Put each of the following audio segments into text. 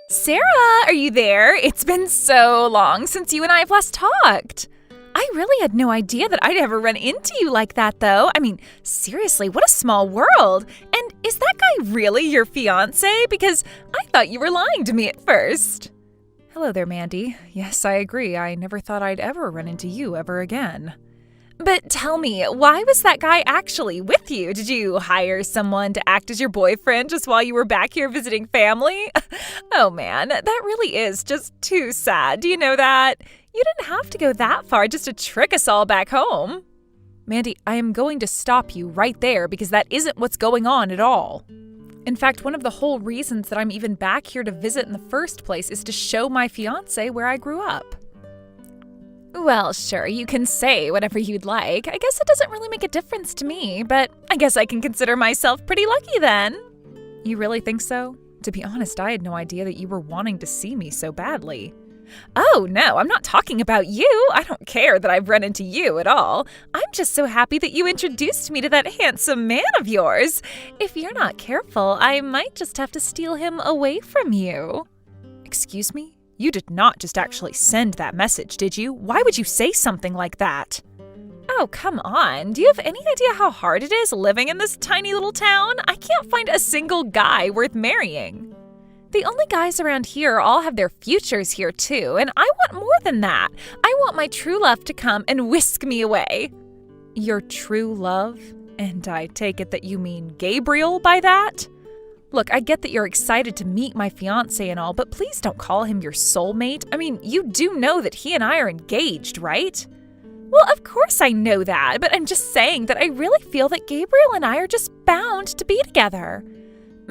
Sarah, are you there? It's been so long since you and I have last talked. I really had no idea that I'd ever run into you like that, though. I mean, seriously, what a small world. And is that guy really your fiance? Because I thought you were lying to me at first. Hello there, Mandy. Yes, I agree. I never thought I'd ever run into you ever again. But tell me, why was that guy actually with you? Did you hire someone to act as your boyfriend just while you were back here visiting family? Oh man, that really is just too sad. Do you know that? You didn't have to go that far just to trick us all back home. Mandy, I am going to stop you right there because that isn't what's going on at all. In fact, one of the whole reasons that I'm even back here to visit in the first place is to show my fiance where I grew up. Well, sure, you can say whatever you'd like. I guess it doesn't really make a difference to me, but I guess I can consider myself pretty lucky then. You really think so? To be honest, I had no idea that you were wanting to see me so badly. Oh, no, I'm not talking about you. I don't care that I've run into you at all. I'm just so happy that you introduced me to that handsome man of yours. If you're not careful, I might just have to steal him away from you. Excuse me? You did not just actually send that message, did you? Why would you say something like that? Oh, come on. Do you have any idea how hard it is living in this tiny little town? I can't find a single guy worth marrying. The only guys around here all have their futures here too, and I want more than that. I want my true love to come and whisk me away. Your true love? And I take it that you mean Gabriel by that? Look, I get that you're excited to meet my fiancé and all, but please don't call him your soulmate. I mean, you do know that he and I are engaged, right? Well, of course I know that, but I'm just saying that I really feel that Gabriel and I are just bound to be together.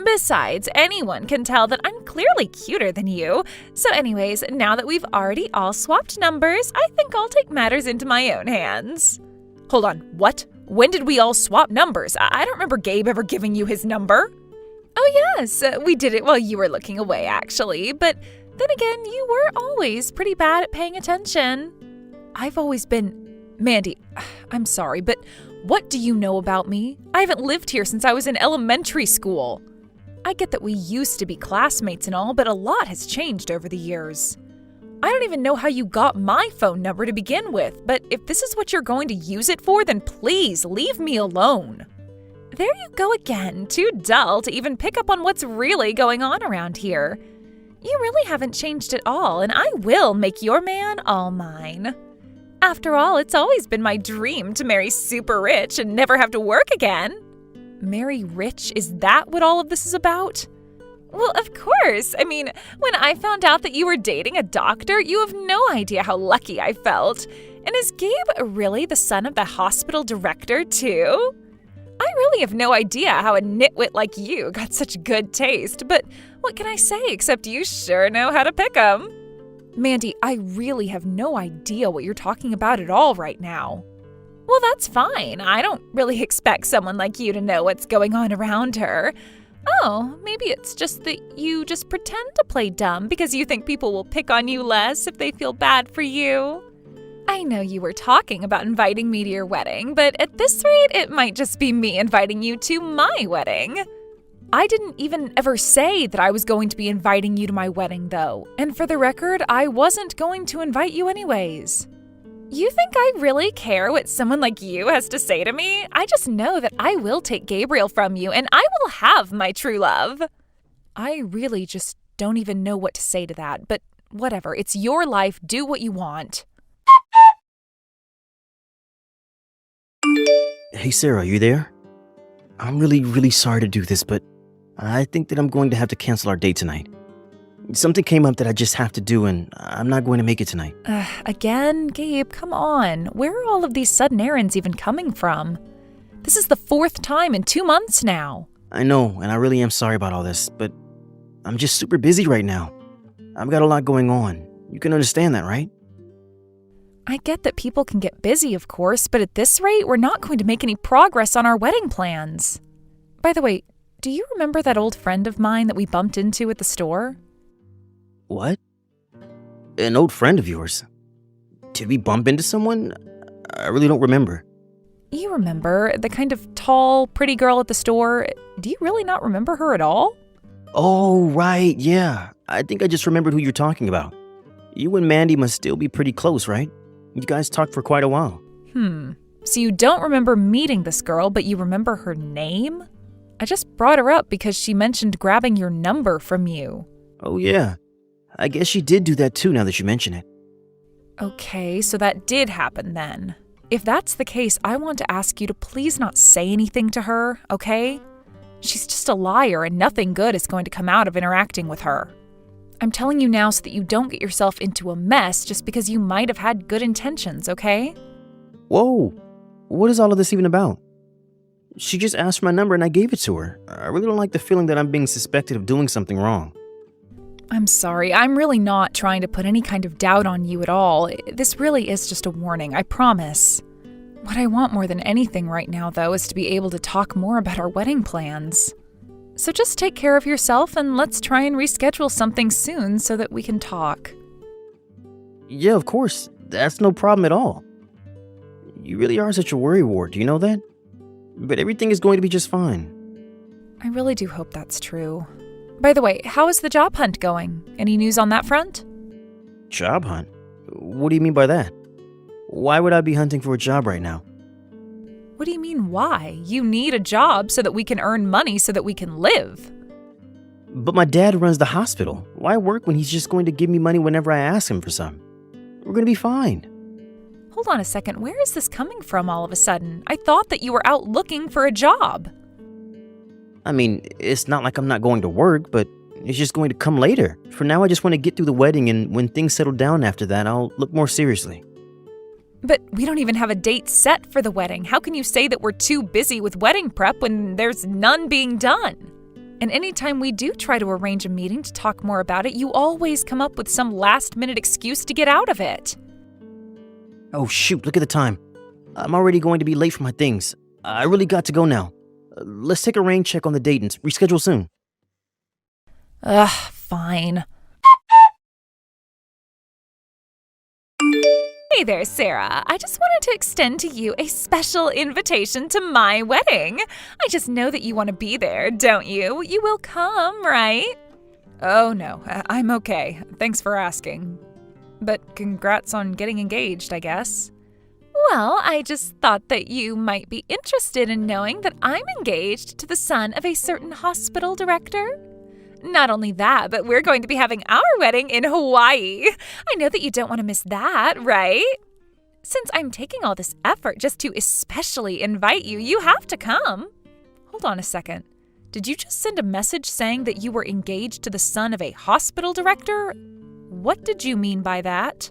Besides, anyone can tell that I'm clearly cuter than you. So anyways, now that we've already all swapped numbers, I think I'll take matters into my own hands. Hold on, what? When did we all swap numbers? I don't remember Gabe ever giving you his number. Oh yes, we did it while you were looking away, actually. But then again, you were always pretty bad at paying attention. I've always been... Mandy, I'm sorry, but what do you know about me? I haven't lived here since I was in elementary school. I get that we used to be classmates and all, but a lot has changed over the years. I don't even know how you got my phone number to begin with, but if this is what you're going to use it for, then please leave me alone. There you go again, too dull to even pick up on what's really going on around here. You really haven't changed at all, and I will make your man all mine. After all, it's always been my dream to marry super rich and never have to work again. Marry rich? Is that what all of this is about? Well, of course. I mean, when I found out that you were dating a doctor, you have no idea how lucky I felt. And is Gabe really the son of the hospital director, too? I really have no idea how a nitwit like you got such good taste, but what can I say except you sure know how to pick 'em? Mandy, I really have no idea what you're talking about at all right now. Well, that's fine. I don't really expect someone like you to know what's going on around her. Oh, maybe it's just that you just pretend to play dumb because you think people will pick on you less if they feel bad for you. I know you were talking about inviting me to your wedding, but at this rate, it might just be me inviting you to my wedding. I didn't even ever say that I was going to be inviting you to my wedding, though. And for the record, I wasn't going to invite you anyways. You think I really care what someone like you has to say to me? I just know that I will take Gabriel from you, and I will have my true love. I really just don't even know what to say to that, but whatever. It's your life. Do what you want. Hey Sarah, you there? I'm really sorry to do this, but I think that I'm going to have to cancel our date tonight. Something came up that I just have to do, and I'm not going to make it tonight. Again, Gabe, come on. Where are all of these sudden errands even coming from? This is the 4th time in 2 months now. I know, and I really am sorry about all this, but I'm just super busy right now. I've got a lot going on. You can understand that, right? I get that people can get busy, of course, but at this rate, we're not going to make any progress on our wedding plans. By the way, do you remember that old friend of mine that we bumped into at the store? What? An old friend of yours? Did we bump into someone? I really don't remember. You remember, the kind of tall, pretty girl at the store. Do you really not remember her at all? Oh, right, yeah. I think I just remembered who you're talking about. You and Mandy must still be pretty close, right? You guys talked for quite a while. So you don't remember meeting this girl, but you remember her name? I just brought her up because she mentioned grabbing your number from you. Oh yeah, I guess she did do that too now that you mention it. Okay, so that did happen then. If that's the case, I want to ask you to please not say anything to her, okay? She's just a liar and nothing good is going to come out of interacting with her. I'm telling you now so that you don't get yourself into a mess just because you might have had good intentions, okay? Whoa, what is all of this even about? She just asked for my number and I gave it to her. I really don't like the feeling that I'm being suspected of doing something wrong. I'm sorry, I'm really not trying to put any kind of doubt on you at all. This really is just a warning, I promise. What I want more than anything right now, though, is to be able to talk more about our wedding plans. So just take care of yourself and let's try and reschedule something soon so that we can talk. Yeah, of course. That's no problem at all. You really are such a worrywart, do you know that? But everything is going to be just fine. I really do hope that's true. By the way, how is the job hunt going? Any news on that front? Job hunt? What do you mean by that? Why would I be hunting for a job right now? What do you mean, why? You need a job so that we can earn money so that we can live. But my dad runs the hospital. Why work when he's just going to give me money whenever I ask him for some? We're going to be fine. Hold on a second, where is this coming from all of a sudden? I thought that you were out looking for a job. I mean, it's not like I'm not going to work, but it's just going to come later. For now, I just want to get through the wedding, and when things settle down after that, I'll look more seriously. But we don't even have a date set for the wedding. How can you say that we're too busy with wedding prep when there's none being done? And anytime we do try to arrange a meeting to talk more about it, you always come up with some last-minute excuse to get out of it. Oh shoot, look at the time. I'm already going to be late for my things. I really got to go now. Let's take a rain check on the date and reschedule soon. Fine. Hey there, Sarah. I just wanted to extend to you a special invitation to my wedding. I just know that you want to be there, don't you? You will come, right? Oh, no, I'm okay. Thanks for asking. But congrats on getting engaged, I guess. Well, I just thought that you might be interested in knowing that I'm engaged to the son of a certain hospital director. Not only that, but we're going to be having our wedding in Hawaii. I know that you don't want to miss that, right? Since I'm taking all this effort just to especially invite you, you have to come. Hold on a second. Did you just send a message saying that you were engaged to the son of a hospital director? What did you mean by that?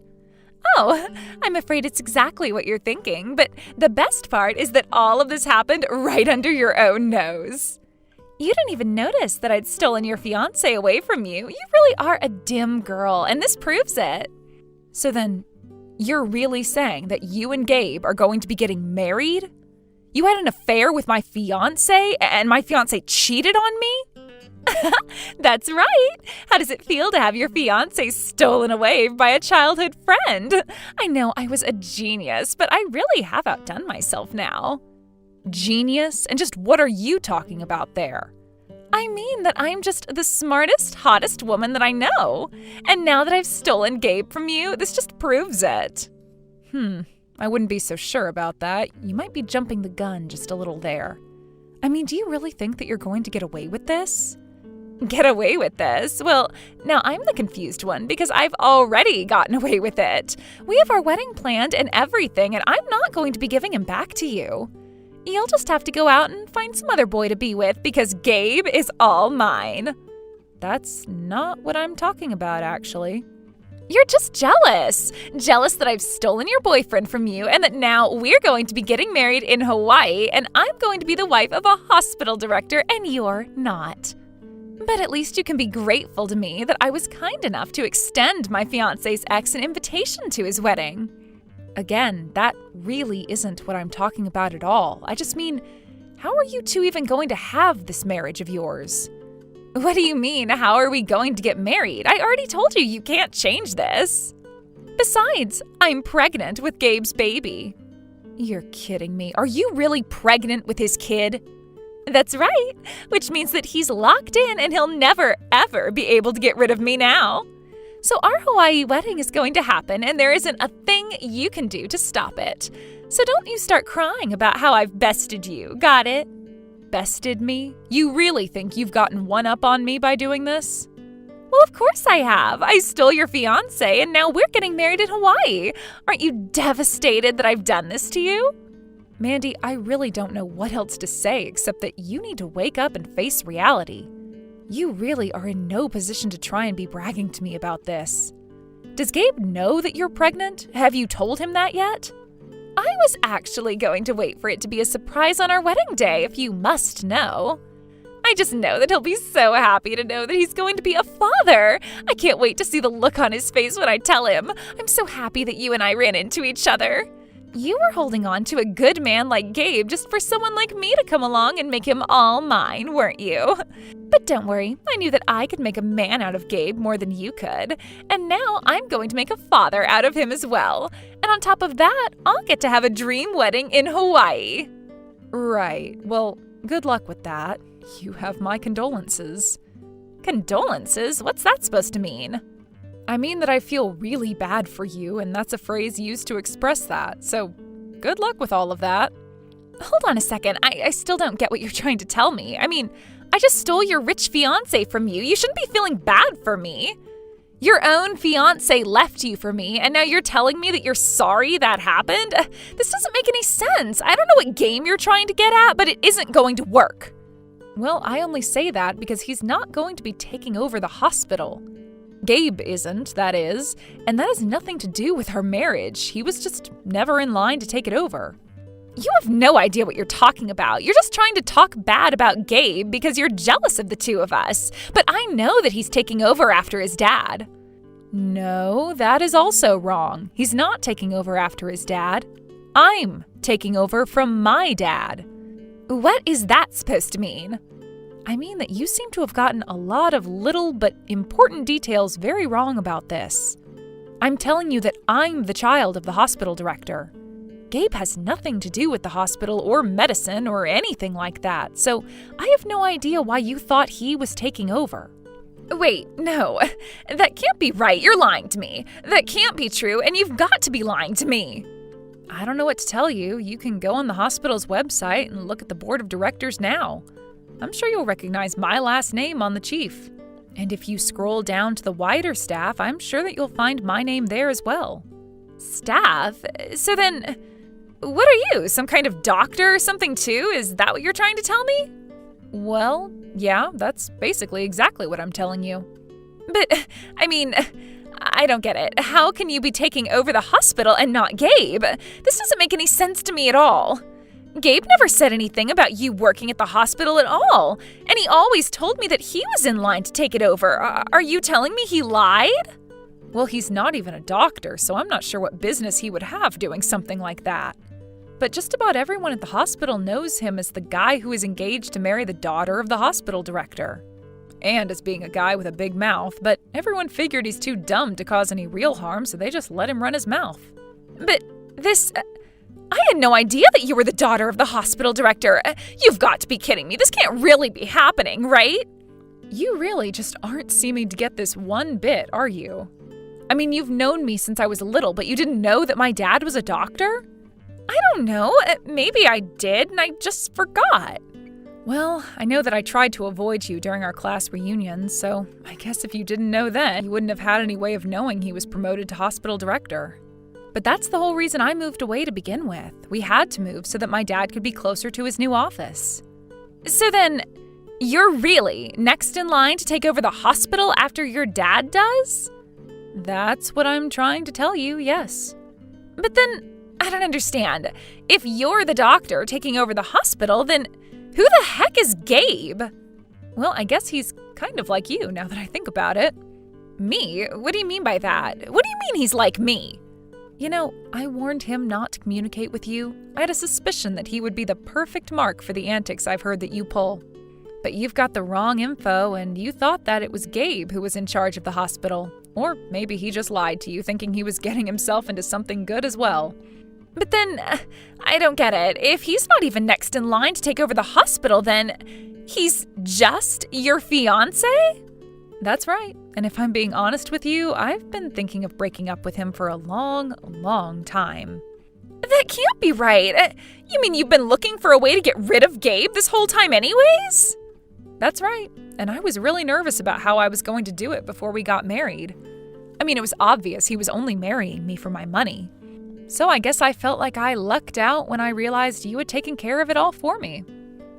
Oh, I'm afraid it's exactly what you're thinking, but the best part is that all of this happened right under your own nose. You didn't even notice that I'd stolen your fiance away from you. You really are a dim girl, and this proves it. So then, you're really saying that you and Gabe are going to be getting married? You had an affair with my fiance, and my fiance cheated on me? That's right. How does it feel to have your fiancé stolen away by a childhood friend? I know I was a genius, but I really have outdone myself now. Genius? And just what are you talking about there? I mean that I'm just the smartest, hottest woman that I know. And now that I've stolen Gabe from you, this just proves it. I wouldn't be so sure about that. You might be jumping the gun just a little there. I mean, do you really think that you're going to get away with this? Get away with this? Well, now I'm the confused one because I've already gotten away with it. We have our wedding planned and everything, and I'm not going to be giving him back to you. You'll just have to go out and find some other boy to be with because Gabe is all mine. That's not what I'm talking about, actually. You're just jealous. Jealous that I've stolen your boyfriend from you and that now we're going to be getting married in Hawaii and I'm going to be the wife of a hospital director and you're not. But at least you can be grateful to me that I was kind enough to extend my fiancé's ex an invitation to his wedding. Again, that really isn't what I'm talking about at all. I just mean, how are you two even going to have this marriage of yours? What do you mean, how are we going to get married? I already told you you can't change this. Besides, I'm pregnant with Gabe's baby. You're kidding me. Are you really pregnant with his kid? That's right, which means that he's locked in and he'll never, ever be able to get rid of me now. So our Hawaii wedding is going to happen, and there isn't a thing you can do to stop it. So don't you start crying about how I've bested you, got it? Bested me? You really think you've gotten one up on me by doing this? Well, of course I have. I stole your fiance, and now we're getting married in Hawaii. Aren't you devastated that I've done this to you? Mandy, I really don't know what else to say except that you need to wake up and face reality. You really are in no position to try and be bragging to me about this. Does Gabe know that you're pregnant? Have you told him that yet? I was actually going to wait for it to be a surprise on our wedding day, if you must know. I just know that he'll be so happy to know that he's going to be a father. I can't wait to see the look on his face when I tell him. I'm so happy that you and I ran into each other. You were holding on to a good man like Gabe just for someone like me to come along and make him all mine, weren't you? But don't worry, I knew that I could make a man out of Gabe more than you could. And now I'm going to make a father out of him as well. And on top of that, I'll get to have a dream wedding in Hawaii. Right, well, good luck with that. You have my condolences. Condolences? What's that supposed to mean? I mean that I feel really bad for you, and that's a phrase used to express that, so good luck with all of that. Hold on a second, I still don't get what you're trying to tell me. I mean, I just stole your rich fiancé from you. You shouldn't be feeling bad for me. Your own fiancé left you for me, and now you're telling me that you're sorry that happened? This doesn't make any sense. I don't know what game you're trying to get at, but it isn't going to work. Well, I only say that because he's not going to be taking over the hospital. Gabe isn't, that is, and that has nothing to do with our marriage. He was just never in line to take it over. You have no idea what you're talking about. You're just trying to talk bad about Gabe because you're jealous of the two of us. But I know that he's taking over after his dad. No, that is also wrong. He's not taking over after his dad. I'm taking over from my dad. What is that supposed to mean? I mean that you seem to have gotten a lot of little but important details very wrong about this. I'm telling you that I'm the child of the hospital director. Gabe has nothing to do with the hospital or medicine or anything like that, so I have no idea why you thought he was taking over. Wait, no, that can't be right. You're lying to me. That can't be true, and you've got to be lying to me. I don't know what to tell you. You can go on the hospital's website and look at the board of directors now. I'm sure you'll recognize my last name on the chief. And if you scroll down to the wider staff, I'm sure that you'll find my name there as well. Staff? So then, what are you, some kind of doctor or something too? Is that what you're trying to tell me? Well, yeah, that's basically exactly what I'm telling you. But, I mean, I don't get it. How can you be taking over the hospital and not Gabe? This doesn't make any sense to me at all. Gabe never said anything about you working at the hospital at all, and he always told me that he was in line to take it over. Are you telling me he lied? Well, he's not even a doctor, so I'm not sure what business he would have doing something like that. But just about everyone at the hospital knows him as the guy who is engaged to marry the daughter of the hospital director. And as being a guy with a big mouth, but everyone figured he's too dumb to cause any real harm, so they just let him run his mouth. But this... I had no idea that you were the daughter of the hospital director. You've got to be kidding me. This can't really be happening, right? You really just aren't seeming to get this one bit, are you? I mean, you've known me since I was little, but you didn't know that my dad was a doctor? I don't know. Maybe I did, and I just forgot. Well, I know that I tried to avoid you during our class reunions, so I guess if you didn't know then, you wouldn't have had any way of knowing he was promoted to hospital director. But that's the whole reason I moved away to begin with. We had to move so that my dad could be closer to his new office. So then, you're really next in line to take over the hospital after your dad does? That's what I'm trying to tell you, yes. But then, I don't understand. If you're the doctor taking over the hospital, then who the heck is Gabe? Well, I guess he's kind of like you now that I think about it. Me? What do you mean by that? What do you mean he's like me? You know, I warned him not to communicate with you. I had a suspicion that he would be the perfect mark for the antics I've heard that you pull. But you've got the wrong info, and you thought that it was Gabe who was in charge of the hospital. Or maybe he just lied to you, thinking he was getting himself into something good as well. But then, I don't get it. If he's not even next in line to take over the hospital, then he's just your fiance? That's right. And if I'm being honest with you, I've been thinking of breaking up with him for a long, long time. That can't be right. You mean you've been looking for a way to get rid of Gabe this whole time anyways? That's right. And I was really nervous about how I was going to do it before we got married. I mean, it was obvious he was only marrying me for my money. So I guess I felt like I lucked out when I realized you had taken care of it all for me.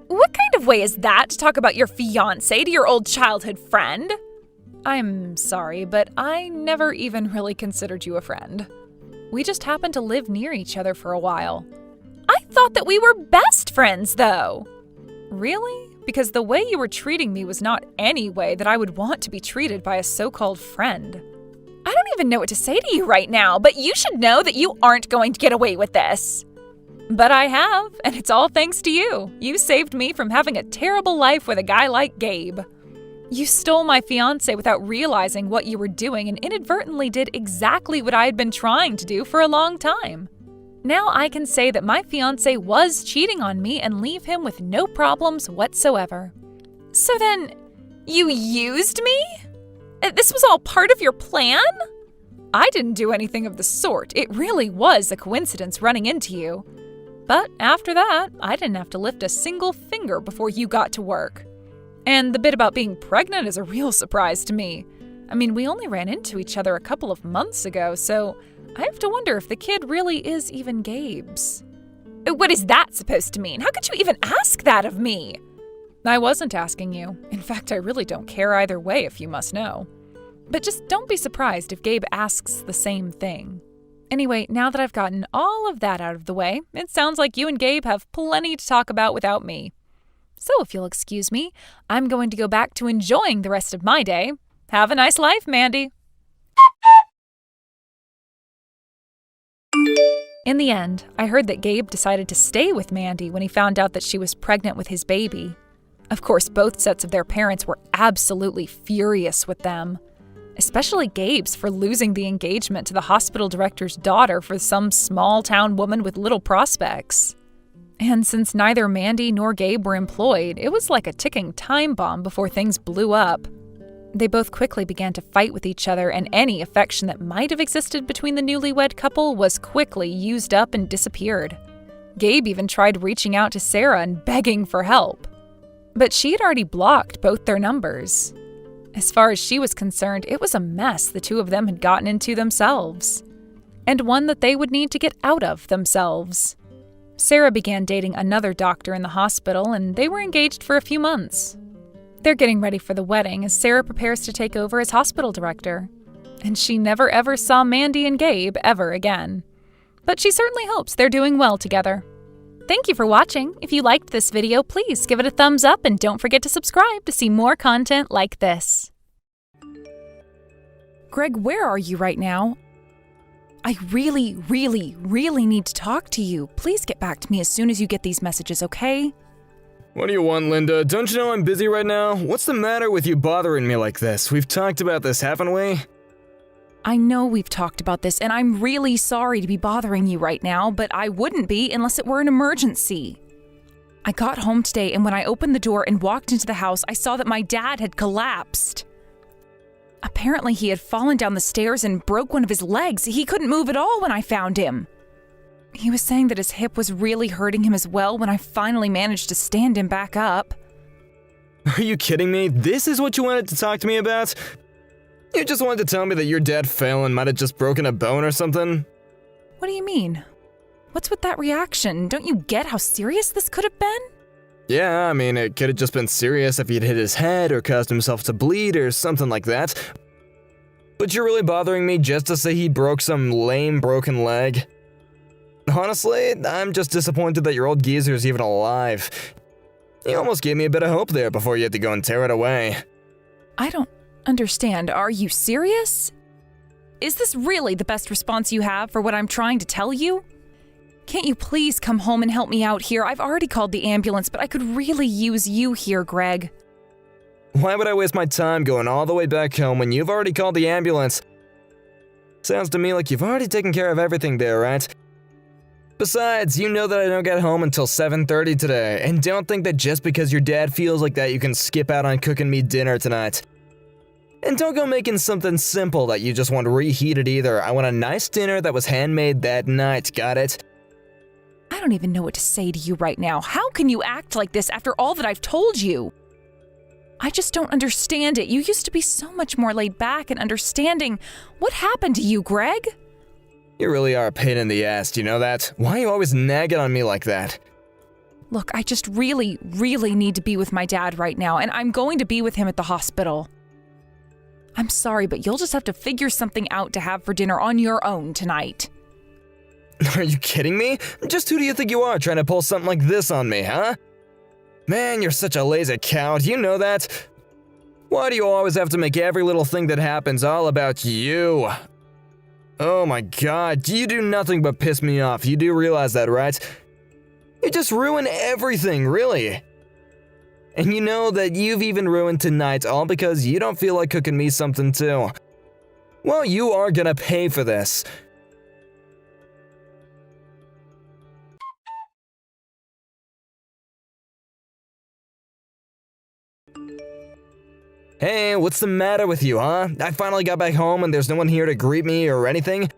What kind of way is that to talk about your fiancé to your old childhood friend? I'm sorry, but I never even really considered you a friend. We just happened to live near each other for a while. I thought that we were best friends, though. Really? Because the way you were treating me was not any way that I would want to be treated by a so-called friend. I don't even know what to say to you right now, but you should know that you aren't going to get away with this. But I have, and it's all thanks to you. You saved me from having a terrible life with a guy like Gabe. You stole my fiancé without realizing what you were doing and inadvertently did exactly what I had been trying to do for a long time. Now I can say that my fiancé was cheating on me and leave him with no problems whatsoever. So then, you used me? This was all part of your plan? I didn't do anything of the sort. It really was a coincidence running into you. But after that, I didn't have to lift a single finger before you got to work. And the bit about being pregnant is a real surprise to me. I mean, we only ran into each other a couple of months ago, so I have to wonder if the kid really is even Gabe's. What is that supposed to mean? How could you even ask that of me? I wasn't asking you. In fact, I really don't care either way, if you must know. But just don't be surprised if Gabe asks the same thing. Anyway, now that I've gotten all of that out of the way, it sounds like you and Gabe have plenty to talk about without me. So if you'll excuse me, I'm going to go back to enjoying the rest of my day. Have a nice life, Mandy. In the end, I heard that Gabe decided to stay with Mandy when he found out that she was pregnant with his baby. Of course, both sets of their parents were absolutely furious with them. Especially Gabe's for losing the engagement to the hospital director's daughter for some small-town woman with little prospects. And since neither Mandy nor Gabe were employed, it was like a ticking time bomb before things blew up. They both quickly began to fight with each other, and any affection that might have existed between the newlywed couple was quickly used up and disappeared. Gabe even tried reaching out to Sarah and begging for help. But she had already blocked both their numbers. As far as she was concerned, it was a mess the two of them had gotten into themselves, and one that they would need to get out of themselves. Sarah began dating another doctor in the hospital, and they were engaged for a few months. They're getting ready for the wedding as Sarah prepares to take over as hospital director. And she never ever saw Mandy and Gabe ever again. But she certainly hopes they're doing well together. Thank you for watching. If you liked this video, please give it a thumbs up and don't forget to subscribe to see more content like this. Greg, where are you right now? I really need to talk to you. Please get back to me as soon as you get these messages, okay? What do you want, Linda? Don't you know I'm busy right now? What's the matter with you bothering me like this? We've talked about this, haven't we? I know we've talked about this, and I'm really sorry to be bothering you right now, but I wouldn't be unless it were an emergency. I got home today, and when I opened the door and walked into the house, I saw that my dad had collapsed. Apparently, he had fallen down the stairs and broke one of his legs. He couldn't move at all when I found him. He was saying that his hip was really hurting him as well when I finally managed to stand him back up. Are you kidding me? This is what you wanted to talk to me about? You just wanted to tell me that your dad fell and might have just broken a bone or something? What do you mean? What's with that reaction? Don't you get how serious this could have been? Yeah, I mean, it could have just been serious if he'd hit his head or caused himself to bleed or something like that. But you're really bothering me just to say he broke some lame broken leg? Honestly, I'm just disappointed that your old geezer's even alive. You almost gave me a bit of hope there before you had to go and tear it away. I don't understand. Are you serious? Is this really the best response you have for what I'm trying to tell you? Can't you please come home and help me out here? I've already called the ambulance, but I could really use you here, Greg. Why would I waste my time going all the way back home when you've already called the ambulance? Sounds to me like you've already taken care of everything there, right? Besides, you know that I don't get home until 7:30 today, and don't think that just because your dad feels like that you can skip out on cooking me dinner tonight. And don't go making something simple that you just want reheated either. I want a nice dinner that was handmade that night, got it? I don't even know what to say to you right now. How can you act like this after all that I've told you? I just don't understand it. You used to be so much more laid back and understanding. What happened to you, Greg? You really are a pain in the ass, do you know that? Why are you always nagging on me like that? Look, I just really, really need to be with my dad right now, and I'm going to be with him at the hospital. I'm sorry, but you'll just have to figure something out to have for dinner on your own tonight. Are you kidding me? Just who do you think you are trying to pull something like this on me, huh? Man, you're such a lazy cow, do you know that? Why do you always have to make every little thing that happens all about you? Oh my god, you do nothing but piss me off. You do realize that, right? You just ruin everything, really. And you know that you've even ruined tonight all because you don't feel like cooking me something too. Well, you are gonna pay for this. Hey, what's the matter with you, huh? I finally got back home and there's no one here to greet me or anything.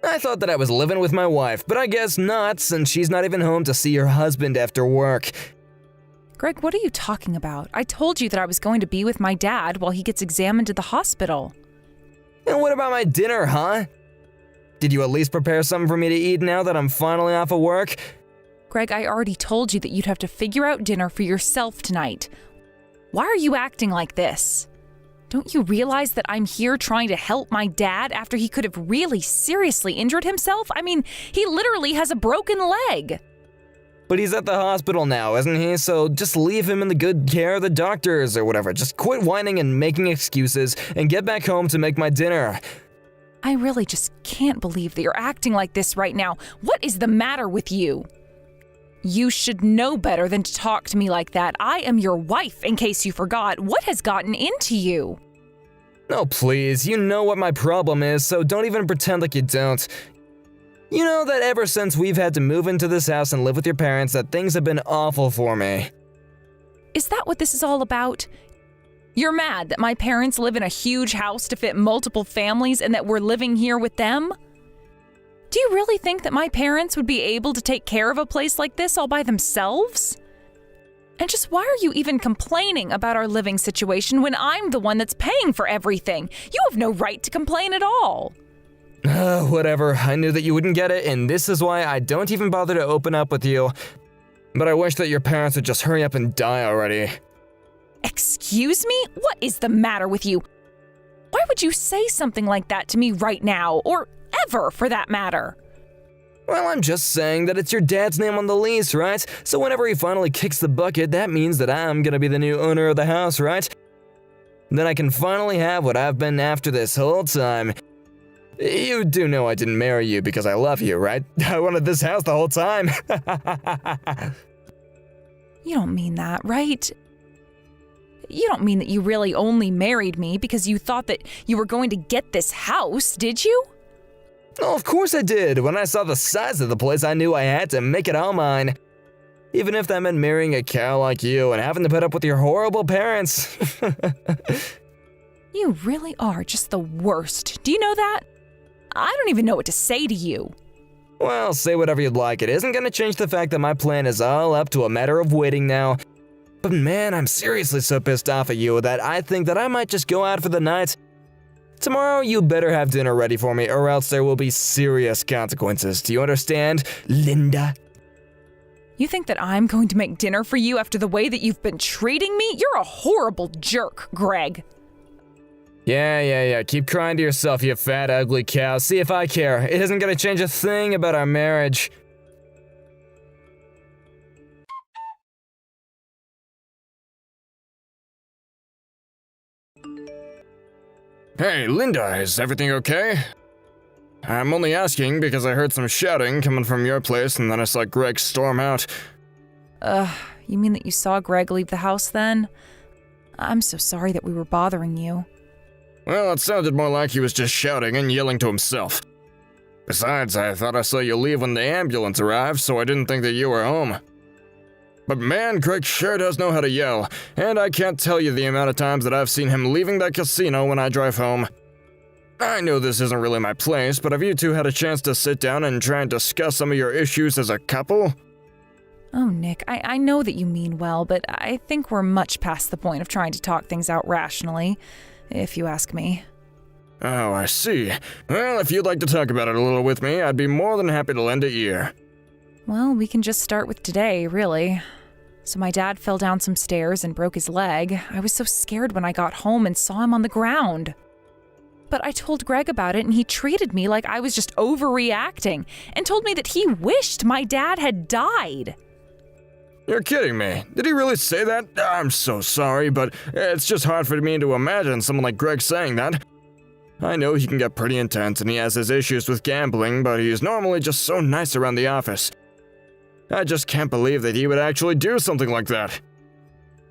I thought that I was living with my wife, but I guess not, since she's not even home to see her husband after work. Greg, what are you talking about? I told you that I was going to be with my dad while he gets examined at the hospital. And what about my dinner, huh? Did you at least prepare something for me to eat now that I'm finally off of work? Greg, I already told you that you'd have to figure out dinner for yourself tonight. Why are you acting like this? Don't you realize that I'm here trying to help my dad after he could have really seriously injured himself? I mean, he literally has a broken leg. But he's at the hospital now, isn't he? So just leave him in the good care of the doctors or whatever. Just quit whining and making excuses and get back home to make my dinner. I really just can't believe that you're acting like this right now. What is the matter with you? You should know better than to talk to me like that. I am your wife, in case you forgot. What has gotten into you? Oh, please, you know what my problem is, so don't even pretend like you don't. You know that ever since we've had to move into this house and live with your parents, that things have been awful for me. Is that what this is all about? You're mad that my parents live in a huge house to fit multiple families and that we're living here with them? Do you really think that my parents would be able to take care of a place like this all by themselves? And just why are you even complaining about our living situation when I'm the one that's paying for everything? You have no right to complain at all. Whatever, I knew that you wouldn't get it, and this is why I don't even bother to open up with you. But I wish that your parents would just hurry up and die already. Excuse me? What is the matter with you? Why would you say something like that to me right now, or ever for that matter? Well, I'm just saying that it's your dad's name on the lease, right? So whenever he finally kicks the bucket, that means that I'm gonna be the new owner of the house, right? Then I can finally have what I've been after this whole time. You do know I didn't marry you because I love you, right? I wanted this house the whole time. You don't mean that, right? You don't mean that you really only married me because you thought that you were going to get this house, did you? Oh, of course I did. When I saw the size of the place, I knew I had to make it all mine. Even if that meant marrying a cow like you and having to put up with your horrible parents. You really are just the worst. Do you know that? I don't even know what to say to you. Well, say whatever you'd like. It isn't gonna change the fact that my plan is all up to a matter of waiting now. But man, I'm seriously so pissed off at you that I think that I might just go out for the night. Tomorrow, you better have dinner ready for me, or else there will be serious consequences. Do you understand, Linda? You think that I'm going to make dinner for you after the way that you've been treating me? You're a horrible jerk, Greg. Yeah. Keep crying to yourself, you fat, ugly cow. See if I care. It isn't gonna change a thing about our marriage. Hey, Linda, is everything okay? I'm only asking because I heard some shouting coming from your place and then I saw Greg storm out. You mean that you saw Greg leave the house then? I'm so sorry that we were bothering you. Well, it sounded more like he was just shouting and yelling to himself. Besides, I thought I saw you leave when the ambulance arrived, so I didn't think that you were home. But man, Greg sure does know how to yell, and I can't tell you the amount of times that I've seen him leaving that casino when I drive home. I know this isn't really my place, but have you two had a chance to sit down and try and discuss some of your issues as a couple? Oh, Nick, I know that you mean well, but I think we're much past the point of trying to talk things out rationally, if you ask me. Oh, I see. Well, if you'd like to talk about it a little with me, I'd be more than happy to lend a ear. Well, we can just start with today, really. So my dad fell down some stairs and broke his leg. I was so scared when I got home and saw him on the ground. But I told Greg about it and he treated me like I was just overreacting and told me that he wished my dad had died. You're kidding me. Did he really say that? I'm so sorry, but it's just hard for me to imagine someone like Greg saying that. I know he can get pretty intense and he has his issues with gambling, but he's normally just so nice around the office. I just can't believe that he would actually do something like that.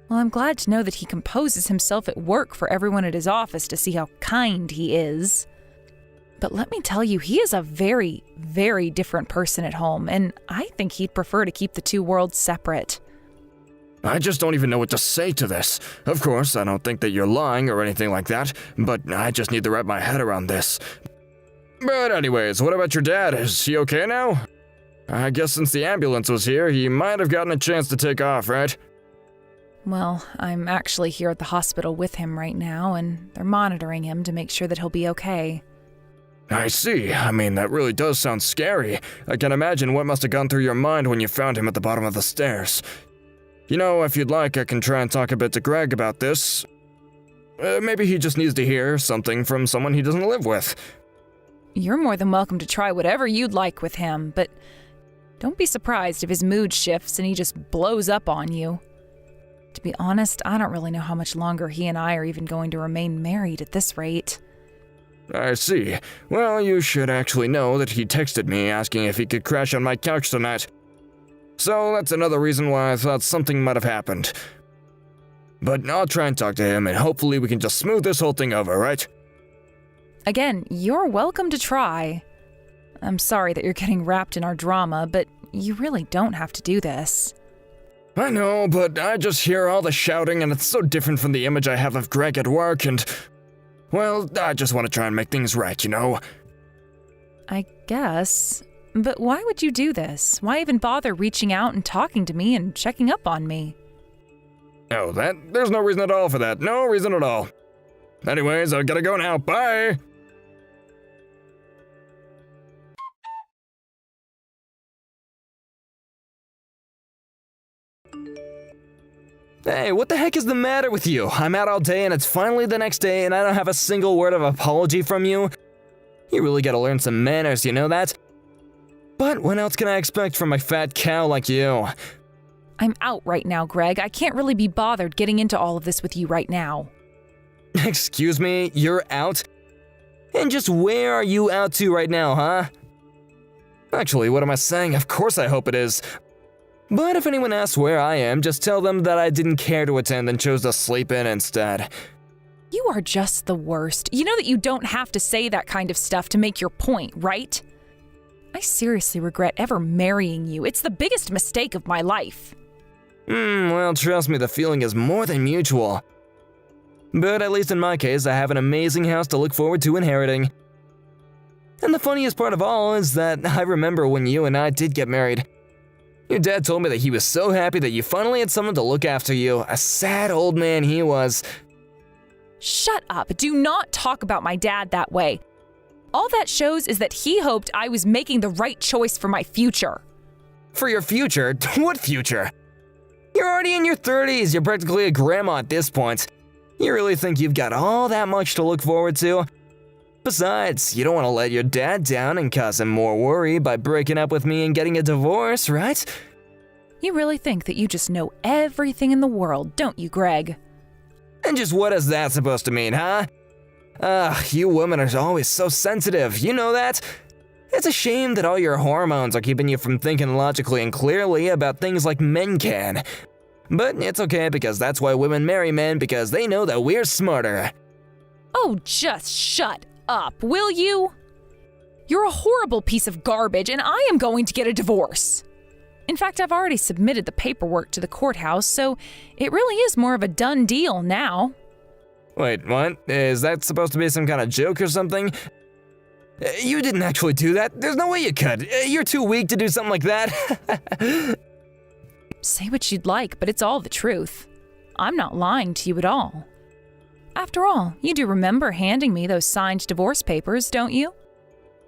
Well, I'm glad to know that he composes himself at work for everyone at his office to see how kind he is. But let me tell you, he is a very, very different person at home, and I think he'd prefer to keep the two worlds separate. I just don't even know what to say to this. Of course, I don't think that you're lying or anything like that, but I just need to wrap my head around this. But anyways, what about your dad? Is he okay now? I guess since the ambulance was here, he might have gotten a chance to take off, right? Well, I'm actually here at the hospital with him right now, and they're monitoring him to make sure that he'll be okay. I see. I mean, that really does sound scary. I can imagine what must have gone through your mind when you found him at the bottom of the stairs. You know, if you'd like, I can try and talk a bit to Greg about this. Maybe he just needs to hear something from someone he doesn't live with. You're more than welcome to try whatever you'd like with him, but don't be surprised if his mood shifts and he just blows up on you. To be honest, I don't really know how much longer he and I are even going to remain married at this rate. I see. Well, you should actually know that he texted me asking if he could crash on my couch tonight. So that's another reason why I thought something might have happened. But I'll try and talk to him and hopefully we can just smooth this whole thing over, right? Again, you're welcome to try. I'm sorry that you're getting wrapped in our drama, but you really don't have to do this. I know, but I just hear all the shouting and it's so different from the image I have of Greg at work and... Well, I just want to try and make things right, you know? I guess. But why would you do this? Why even bother reaching out and talking to me and checking up on me? Oh, there's no reason at all for that. No reason at all. Anyways, I gotta go now. Bye! Hey, what the heck is the matter with you? I'm out all day and it's finally the next day and I don't have a single word of apology from you. You really gotta learn some manners, you know that? But what else can I expect from a fat cow like you? I'm out right now, Greg. I can't really be bothered getting into all of this with you right now. Excuse me, you're out? And just where are you out to right now, huh? Actually, what am I saying? Of course I hope it is. But if anyone asks where I am, just tell them that I didn't care to attend and chose to sleep in instead. You are just the worst. You know that you don't have to say that kind of stuff to make your point, right? I seriously regret ever marrying you. It's the biggest mistake of my life. Well, trust me, the feeling is more than mutual. But at least in my case, I have an amazing house to look forward to inheriting. And the funniest part of all is that I remember when you and I did get married. Your dad told me that he was so happy that you finally had someone to look after you. A sad old man he was. Shut up. Do not talk about my dad that way. All that shows is that he hoped I was making the right choice for my future. For your future? What future? You're already in your 30s. You're practically a grandma at this point. You really think you've got all that much to look forward to? Besides, you don't want to let your dad down and cause him more worry by breaking up with me and getting a divorce, right? You really think that you just know everything in the world, don't you, Greg? And just what is that supposed to mean, huh? You women are always so sensitive, you know that? It's a shame that all your hormones are keeping you from thinking logically and clearly about things like men can. But it's okay because that's why women marry men, because they know that we're smarter. Oh, just shut up, will you? You're a horrible piece of garbage, and I am going to get a divorce. In fact, I've already submitted the paperwork to the courthouse, so it really is more of a done deal now. Wait, what? Is that supposed to be some kind of joke or something? You didn't actually do that. There's no way you could. You're too weak to do something like that. Say what you'd like, but it's all the truth. I'm not lying to you at all. After all, you do remember handing me those signed divorce papers, don't you?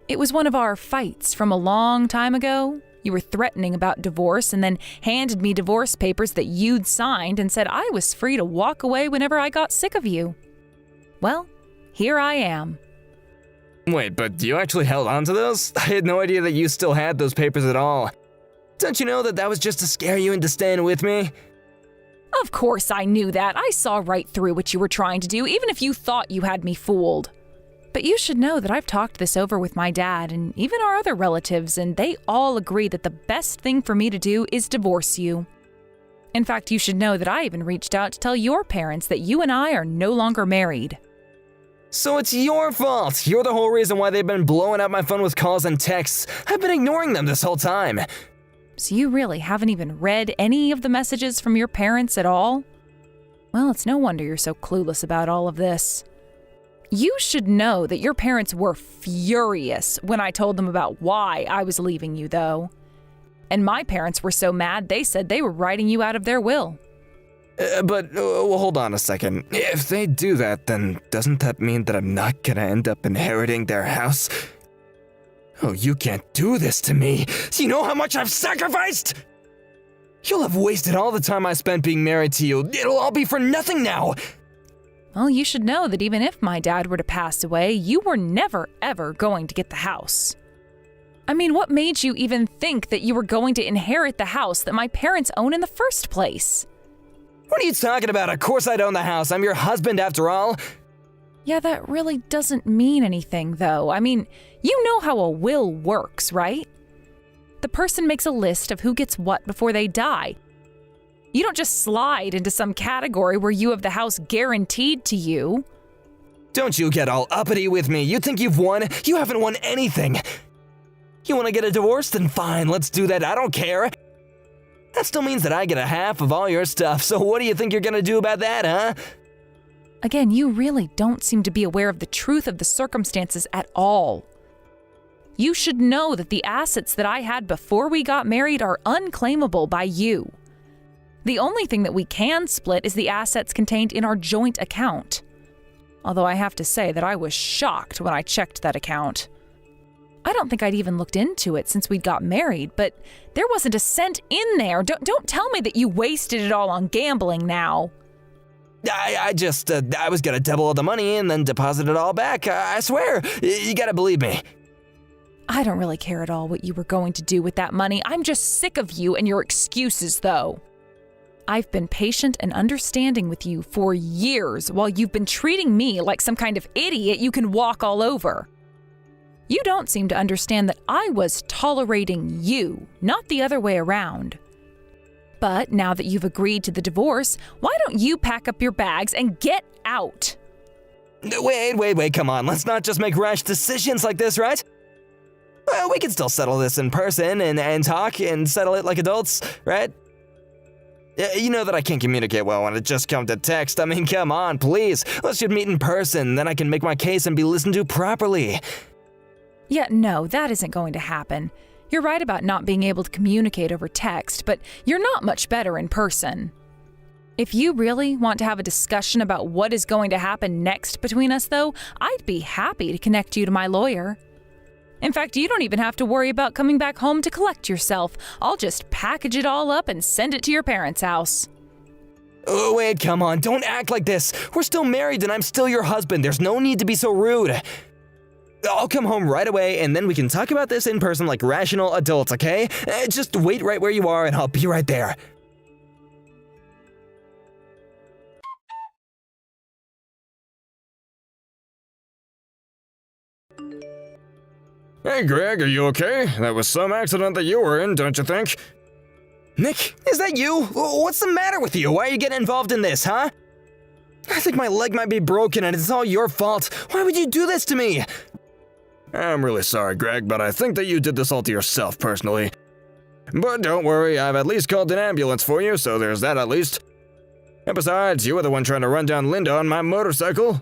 It was one of our fights from a long time ago. You were threatening about divorce and then handed me divorce papers that you'd signed and said I was free to walk away whenever I got sick of you. Well, here I am. Wait, but you actually held on to those? I had no idea that you still had those papers at all. Don't you know that that was just to scare you into staying with me? Of course I knew that. I saw right through what you were trying to do, even if you thought you had me fooled. But you should know that I've talked this over with my dad and even our other relatives, and they all agree that the best thing for me to do is divorce you. In fact, you should know that I even reached out to tell your parents that you and I are no longer married. So it's your fault. You're the whole reason why they've been blowing up my phone with calls and texts. I've been ignoring them this whole time. So you really haven't even read any of the messages from your parents at all? Well, it's no wonder you're so clueless about all of this. You should know that your parents were furious when I told them about why I was leaving you, though. And my parents were so mad they said they were writing you out of their will. But hold on a second. If they do that, then doesn't that mean that I'm not gonna end up inheriting their house? Oh, you can't do this to me. Do you know how much I've sacrificed? You'll have wasted all the time I spent being married to you. It'll all be for nothing now. Well, you should know that even if my dad were to pass away, you were never, ever going to get the house. I mean, what made you even think that you were going to inherit the house that my parents own in the first place? What are you talking about? Of course I'd own the house. I'm your husband after all. Yeah, that really doesn't mean anything, though. I mean, you know how a will works, right? The person makes a list of who gets what before they die. You don't just slide into some category where you have the house guaranteed to you. Don't you get all uppity with me. You think you've won? You haven't won anything. You want to get a divorce? Then fine, let's do that. I don't care. That still means that I get a half of all your stuff, so what do you think you're gonna do about that, huh? Again, you really don't seem to be aware of the truth of the circumstances at all. You should know that the assets that I had before we got married are unclaimable by you. The only thing that we can split is the assets contained in our joint account. Although I have to say that I was shocked when I checked that account. I don't think I'd even looked into it since we'd got married, but there wasn't a cent in there. Don't tell me that you wasted it all on gambling now. I was gonna double all the money and then deposit it all back. I swear. You gotta believe me. I don't really care at all what you were going to do with that money. I'm just sick of you and your excuses, though. I've been patient and understanding with you for years while you've been treating me like some kind of idiot you can walk all over. You don't seem to understand that I was tolerating you, not the other way around. But now that you've agreed to the divorce, why don't you pack up your bags and get out? Wait, come on. Let's not just make rash decisions like this, right? Well, we can still settle this in person and talk and settle it like adults, right? You know that I can't communicate well when it just comes to text. I mean, come on, please. Let's just meet in person, then I can make my case and be listened to properly. Yeah, no, that isn't going to happen. You're right about not being able to communicate over text, but you're not much better in person. If you really want to have a discussion about what is going to happen next between us, though, I'd be happy to connect you to my lawyer. In fact, you don't even have to worry about coming back home to collect yourself. I'll just package it all up and send it to your parents' house. Oh, wait, come on, don't act like this. We're still married and I'm still your husband. There's no need to be so rude. I'll come home right away and then we can talk about this in person like rational adults, okay? Just wait right where you are and I'll be right there. Hey Greg, are you okay? That was some accident that you were in, don't you think? Nick, is that you? What's the matter with you? Why are you getting involved in this, huh? I think my leg might be broken and it's all your fault. Why would you do this to me? I'm really sorry, Greg, but I think that you did this all to yourself personally. But don't worry, I've at least called an ambulance for you, so there's that at least. And besides, you were the one trying to run down Linda on my motorcycle.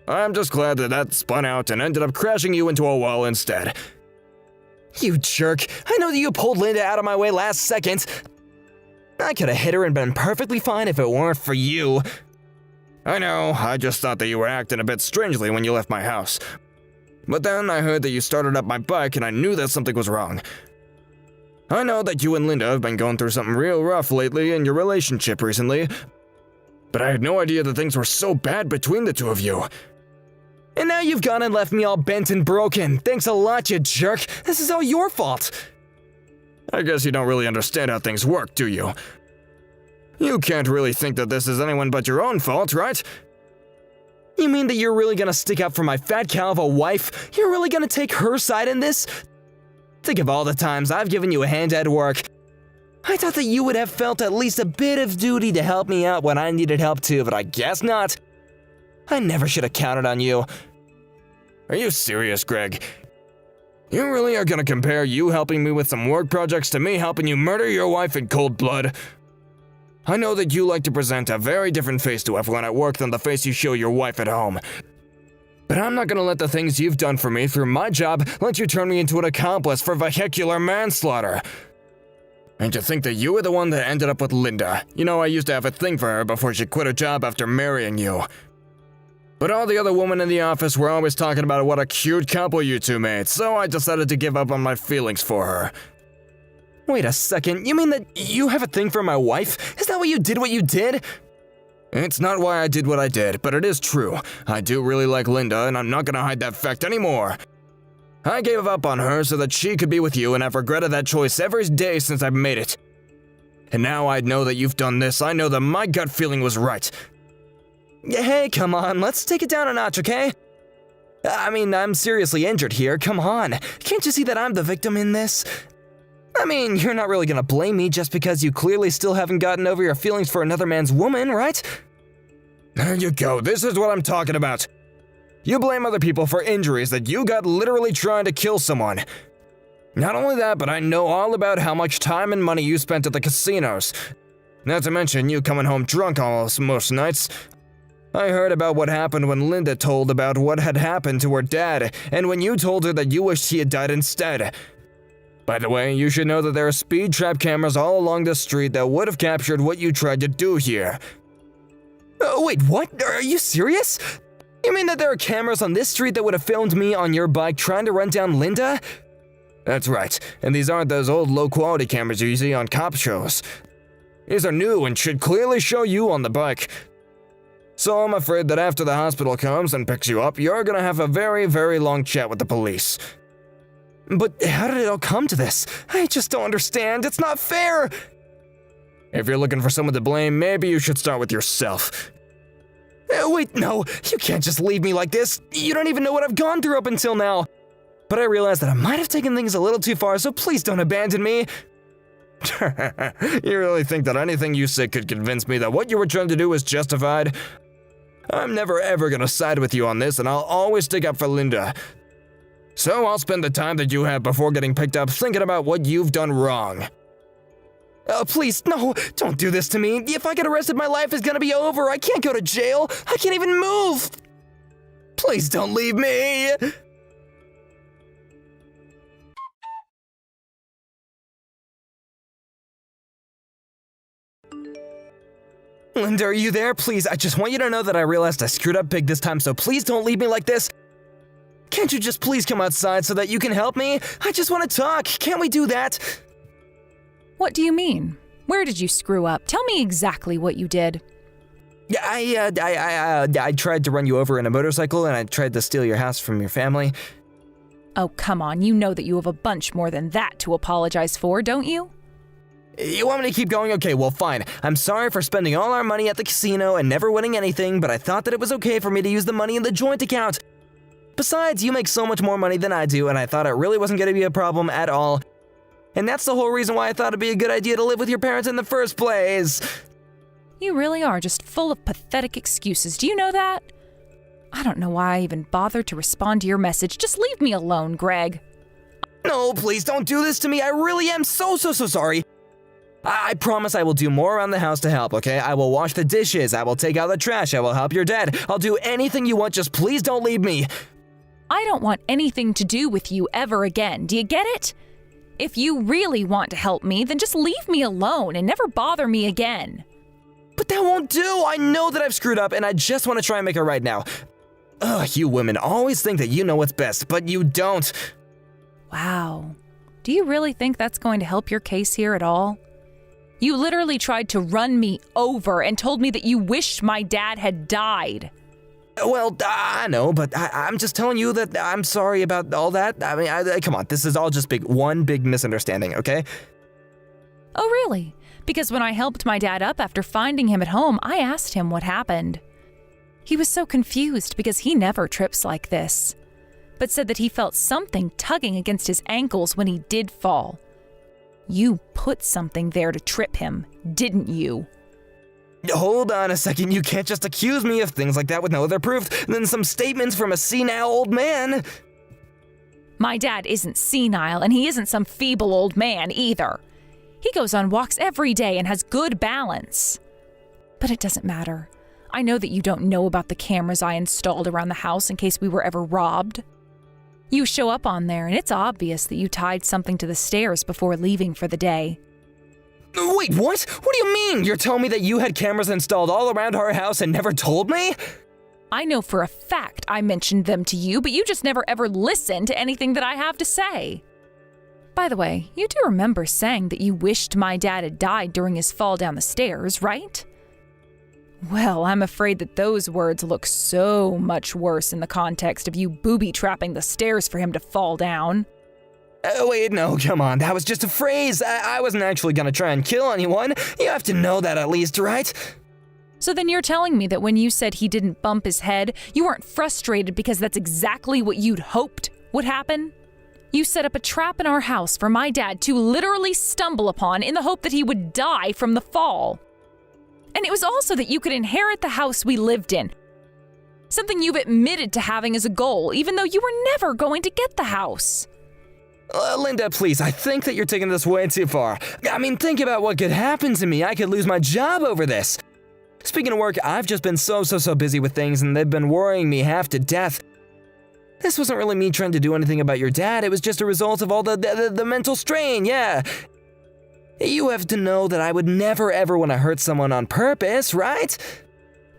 I'm just glad that spun out and ended up crashing you into a wall instead. You jerk. I know that you pulled Linda out of my way last second. I could have hit her and been perfectly fine if it weren't for you. I know, I just thought that you were acting a bit strangely when you left my house. But then I heard that you started up my bike and I knew that something was wrong. I know that you and Linda have been going through something real rough lately in your relationship recently, but I had no idea that things were so bad between the two of you. And now you've gone and left me all bent and broken. Thanks a lot, you jerk. This is all your fault. I guess you don't really understand how things work, do you? You can't really think that this is anyone but your own fault, right? You mean that you're really gonna stick up for my fat cow of a wife? You're really gonna take her side in this? Think of all the times I've given you a hand at work. I thought that you would have felt at least a bit of duty to help me out when I needed help too, but I guess not. I never should have counted on you. Are you serious, Greg? You really are gonna compare you helping me with some work projects to me helping you murder your wife in cold blood? I know that you like to present a very different face to everyone at work than the face you show your wife at home. But I'm not gonna let the things you've done for me through my job let you turn me into an accomplice for vehicular manslaughter. And to think that you were the one that ended up with Linda. You know, I used to have a thing for her before she quit her job after marrying you. But all the other women in the office were always talking about what a cute couple you two made, so I decided to give up on my feelings for her. Wait a second, you mean that you have a thing for my wife? Is that why you did what you did? It's not why I did what I did, but it is true. I do really like Linda, and I'm not gonna hide that fact anymore. I gave up on her so that she could be with you, and I've regretted that choice every day since I've made it. And now I know that you've done this, I know that my gut feeling was right. Hey, come on, let's take it down a notch, okay? I mean, I'm seriously injured here, come on. Can't you see that I'm the victim in this? I mean, you're not really gonna blame me just because you clearly still haven't gotten over your feelings for another man's woman, right? There you go, this is what I'm talking about. You blame other people for injuries that you got literally trying to kill someone. Not only that, but I know all about how much time and money you spent at the casinos. Not to mention you coming home drunk almost most nights. I heard about what happened when Linda told about what had happened to her dad, and when you told her that you wished he had died instead. By the way, you should know that there are speed trap cameras all along the street that would have captured what you tried to do here. Wait, what? Are you serious? You mean that there are cameras on this street that would have filmed me on your bike trying to run down Linda? That's right, and these aren't those old low-quality cameras you see on cop shows. These are new and should clearly show you on the bike. So I'm afraid that after the hospital comes and picks you up, you're gonna have a very, very long chat with the police. But how did it all come to this? I just don't understand. It's not fair! If you're looking for someone to blame, maybe you should start with yourself. Wait, no, you can't just leave me like this. You don't even know what I've gone through up until now. But I realized that I might have taken things a little too far, so please don't abandon me. You really think that anything you say could convince me that what you were trying to do is justified? I'm never ever gonna side with you on this, and I'll always stick up for Linda. So I'll spend the time that you have before getting picked up thinking about what you've done wrong. Please, no, don't do this to me. If I get arrested, my life is gonna be over. I can't go to jail. I can't even move. Please don't leave me. Linda, are you there? Please, I just want you to know that I realized I screwed up big this time, so please don't leave me like this. Can't you just please come outside so that you can help me? I just want to talk. Can't we do that? What do you mean? Where did you screw up? Tell me exactly what you did. Yeah, I tried to run you over in a motorcycle, and I tried to steal your house from your family. Oh, come on. You know that you have a bunch more than that to apologize for, don't you? You want me to keep going? Okay, well, fine. I'm sorry for spending all our money at the casino and never winning anything, but I thought that it was okay for me to use the money in the joint account. Besides, you make so much more money than I do, and I thought it really wasn't going to be a problem at all. And that's the whole reason why I thought it'd be a good idea to live with your parents in the first place. You really are just full of pathetic excuses. Do you know that? I don't know why I even bothered to respond to your message. Just leave me alone, Greg. No, please don't do this to me. I really am so sorry. I promise I will do more around the house to help, okay? I will wash the dishes. I will take out the trash. I will help your dad. I'll do anything you want. Just please don't leave me. I don't want anything to do with you ever again. Do you get it? If you really want to help me, then just leave me alone and never bother me again. But that won't do. I know that I've screwed up, and I just want to try and make it right now. Ugh, you women always think that you know what's best, but you don't. Wow. Do you really think that's going to help your case here at all? You literally tried to run me over and told me that you wished my dad had died. Well, I know, but I'm just telling you that I'm sorry about all that. I mean, come on, this is all just one big misunderstanding, okay? Oh, really? Because when I helped my dad up after finding him at home, I asked him what happened. He was so confused because he never trips like this, but said that he felt something tugging against his ankles when he did fall. You put something there to trip him, didn't you? Hold on a second, you can't just accuse me of things like that with no other proof than some statements from a senile old man. My dad isn't senile, and he isn't some feeble old man either. He goes on walks every day and has good balance. But it doesn't matter. I know that you don't know about the cameras I installed around the house in case we were ever robbed. You show up on there, and it's obvious that you tied something to the stairs before leaving for the day. Wait, what? What do you mean? You're telling me that you had cameras installed all around our house and never told me? I know for a fact I mentioned them to you, but you just never ever listened to anything that I have to say. By the way, you do remember saying that you wished my dad had died during his fall down the stairs, right? Well, I'm afraid that those words look so much worse in the context of you booby-trapping the stairs for him to fall down. Wait, no, come on, that was just a phrase. I wasn't actually gonna try and kill anyone. You have to know that at least, right? So then you're telling me that when you said he didn't bump his head, you weren't frustrated because that's exactly what you'd hoped would happen? You set up a trap in our house for my dad to literally stumble upon in the hope that he would die from the fall. And it was also that you could inherit the house we lived in. Something you've admitted to having as a goal, even though you were never going to get the house. Linda, please, I think that you're taking this way too far. I mean, think about what could happen to me. I could lose my job over this. Speaking of work, I've just been so busy with things, and they've been worrying me half to death. This wasn't really me trying to do anything about your dad. It was just a result of all the mental strain, yeah. You have to know that I would never ever want to hurt someone on purpose, right?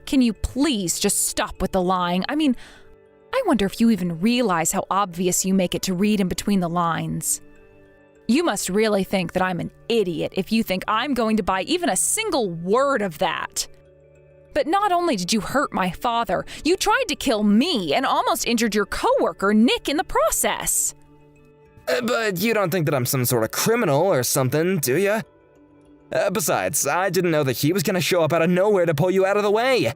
Can you please just stop with the lying? I mean, I wonder if you even realize how obvious you make it to read in between the lines. You must really think that I'm an idiot if you think I'm going to buy even a single word of that. But not only did you hurt my father, you tried to kill me and almost injured your coworker, Nick, in the process. But you don't think that I'm some sort of criminal or something, do you? Besides, I didn't know that he was gonna show up out of nowhere to pull you out of the way.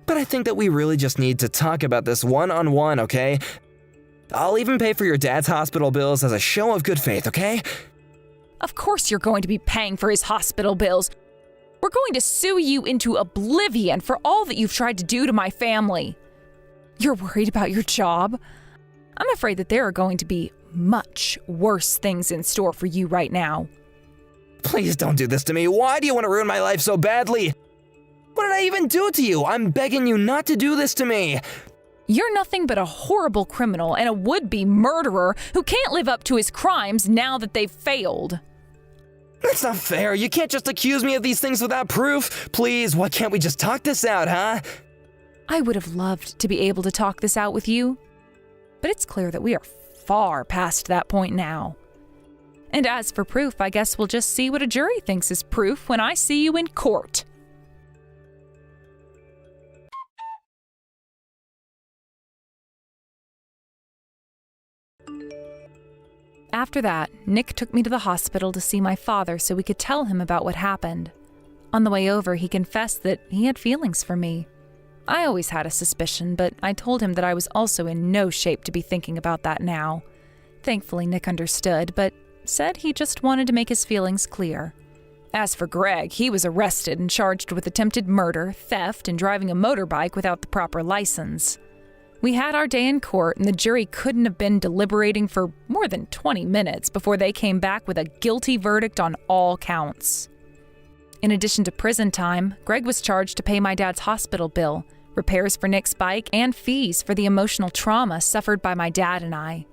But I think that we really just need to talk about this one-on-one, okay? I'll even pay for your dad's hospital bills as a show of good faith, okay? Of course you're going to be paying for his hospital bills. We're going to sue you into oblivion for all that you've tried to do to my family. You're worried about your job? I'm afraid that there are going to be much worse things in store for you right now. Please don't do this to me. Why do you want to ruin my life so badly? What did I even do to you? I'm begging you not to do this to me. You're nothing but a horrible criminal and a would-be murderer who can't live up to his crimes now that they've failed. That's not fair. You can't just accuse me of these things without proof. Please, why can't we just talk this out, huh? I would have loved to be able to talk this out with you, but it's clear that we are far past that point now. And as for proof, I guess we'll just see what a jury thinks is proof when I see you in court. After that, Nick took me to the hospital to see my father so we could tell him about what happened. On the way over, he confessed that he had feelings for me. I always had a suspicion, but I told him that I was also in no shape to be thinking about that now. Thankfully, Nick understood, but said he just wanted to make his feelings clear. As for Greg, he was arrested and charged with attempted murder, theft, and driving a motorbike without the proper license. We had our day in court, and the jury couldn't have been deliberating for more than 20 minutes before they came back with a guilty verdict on all counts. In addition to prison time, Greg was charged to pay my dad's hospital bill, repairs for Nick's bike, and fees for the emotional trauma suffered by my dad and I.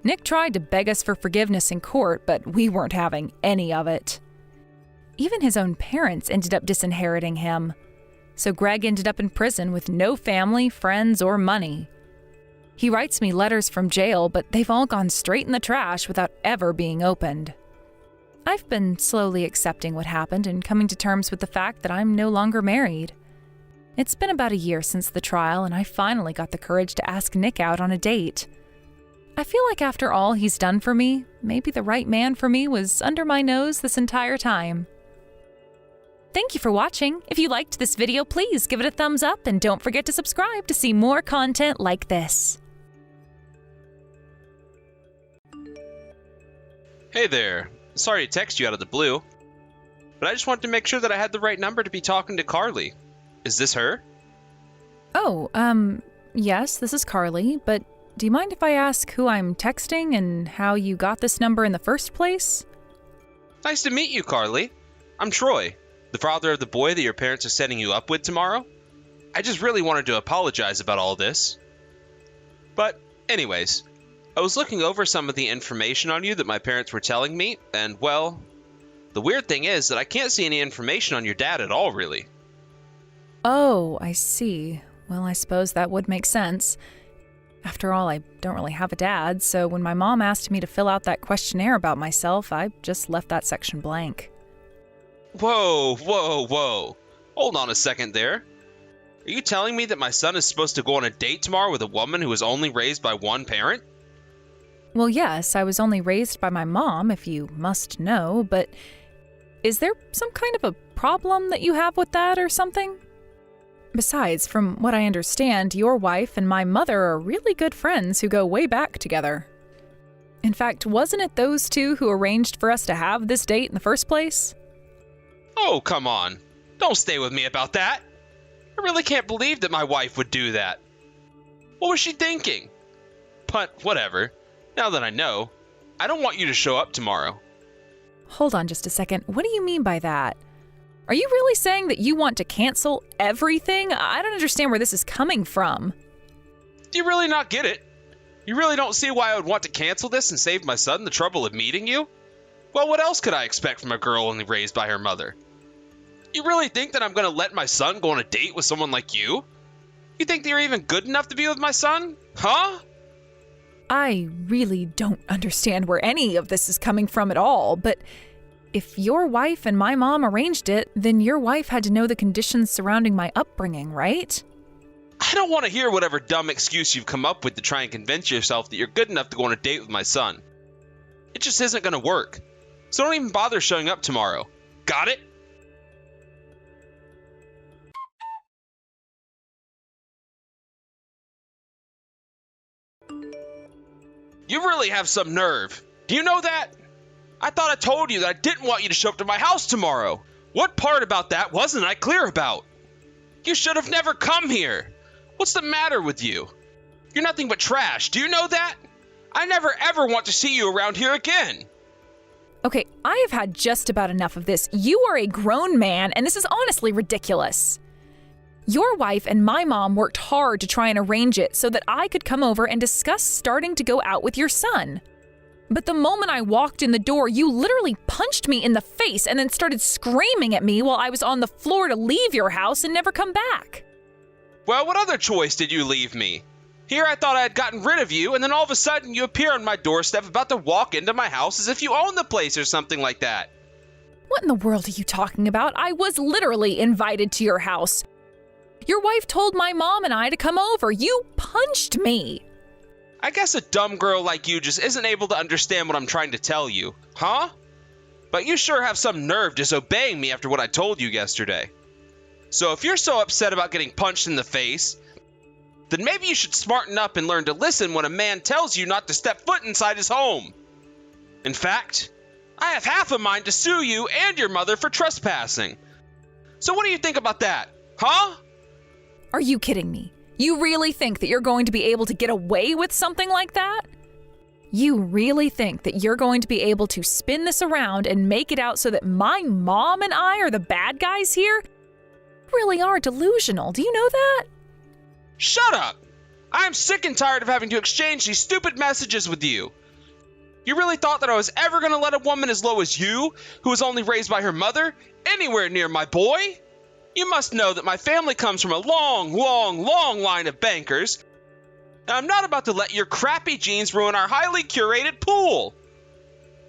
Nick tried to beg us for forgiveness in court, but we weren't having any of it. Even his own parents ended up disinheriting him. So Greg ended up in prison with no family, friends, or money. He writes me letters from jail, but they've all gone straight in the trash without ever being opened. I've been slowly accepting what happened and coming to terms with the fact that I'm no longer married. It's been about a year since the trial, and I finally got the courage to ask Nick out on a date. I feel like after all he's done for me, maybe the right man for me was under my nose this entire time. Thank you for watching. If you liked this video, please give it a thumbs up and don't forget to subscribe to see more content like this. Hey there. Sorry to text you out of the blue, but I just wanted to make sure that I had the right number to be talking to Carly. Is this her? Oh, yes, this is Carly, but do you mind if I ask who I'm texting and how you got this number in the first place? Nice to meet you, Carly. I'm Troy, the father of the boy that your parents are setting you up with tomorrow. I just really wanted to apologize about all this. But anyways, I was looking over some of the information on you that my parents were telling me, and well, the weird thing is that I can't see any information on your dad at all, really. Oh, I see. Well, I suppose that would make sense. After all, I don't really have a dad, so when my mom asked me to fill out that questionnaire about myself, I just left that section blank. Whoa, whoa, whoa. Hold on a second there. Are you telling me that my son is supposed to go on a date tomorrow with a woman who was only raised by one parent? Well, yes, I was only raised by my mom, if you must know, but is there some kind of a problem that you have with that or something? Besides, from what I understand, your wife and my mother are really good friends who go way back together. In fact, wasn't it those two who arranged for us to have this date in the first place? Oh, come on. Don't stay with me about that. I really can't believe that my wife would do that. What was she thinking? But whatever. Now that I know, I don't want you to show up tomorrow. Hold on just a second. What do you mean by that? Are you really saying that you want to cancel everything? I don't understand where this is coming from. Do you really not get it? You really don't see why I would want to cancel this and save my son the trouble of meeting you? Well, what else could I expect from a girl only raised by her mother? You really think that I'm going to let my son go on a date with someone like you? You think that you're even good enough to be with my son? Huh? I really don't understand where any of this is coming from at all, but if your wife and my mom arranged it, then your wife had to know the conditions surrounding my upbringing, right? I don't want to hear whatever dumb excuse you've come up with to try and convince yourself that you're good enough to go on a date with my son. It just isn't going to work. So don't even bother showing up tomorrow. Got it? You really have some nerve. Do you know that? I thought I told you that I didn't want you to show up to my house tomorrow. What part about that wasn't I clear about? You should have never come here. What's the matter with you? You're nothing but trash. Do you know that? I never ever want to see you around here again. Okay, I have had just about enough of this. You are a grown man, and this is honestly ridiculous. Your wife and my mom worked hard to try and arrange it so that I could come over and discuss starting to go out with your son. But the moment I walked in the door, you literally punched me in the face and then started screaming at me while I was on the floor to leave your house and never come back. Well, what other choice did you leave me? Here I thought I had gotten rid of you, and then all of a sudden you appear on my doorstep about to walk into my house as if you own the place or something like that. What in the world are you talking about? I was literally invited to your house. Your wife told my mom and I to come over. You punched me. I guess a dumb girl like you just isn't able to understand what I'm trying to tell you, huh? But you sure have some nerve disobeying me after what I told you yesterday. So if you're so upset about getting punched in the face, then maybe you should smarten up and learn to listen when a man tells you not to step foot inside his home. In fact, I have half a mind to sue you and your mother for trespassing. So what do you think about that? Huh? Are you kidding me? You really think that you're going to be able to get away with something like that? You really think that you're going to be able to spin this around and make it out so that my mom and I are the bad guys here? You really are delusional. Do you know that? Shut up! I'm sick and tired of having to exchange these stupid messages with you. You really thought that I was ever going to let a woman as low as you, who was only raised by her mother, anywhere near my boy? You must know that my family comes from a long line of bankers, and I'm not about to let your crappy genes ruin our highly curated pool.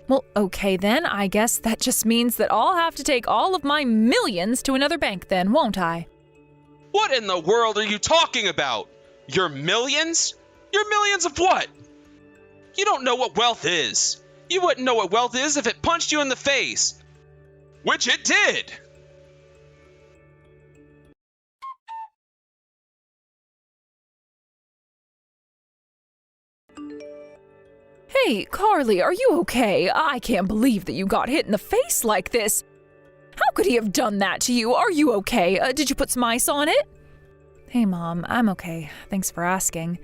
Well, okay then. I guess that just means that I'll have to take all of my millions to another bank then, won't I? What in the world are you talking about? Your millions? Your millions of what? You don't know what wealth is. You wouldn't know what wealth is if it punched you in the face. Which it did. Hey, Carly, are you okay? I can't believe that you got hit in the face like this. How could he have done that to you? Are you okay? Did you put some ice on it? Hey, Mom, I'm okay. Thanks for asking.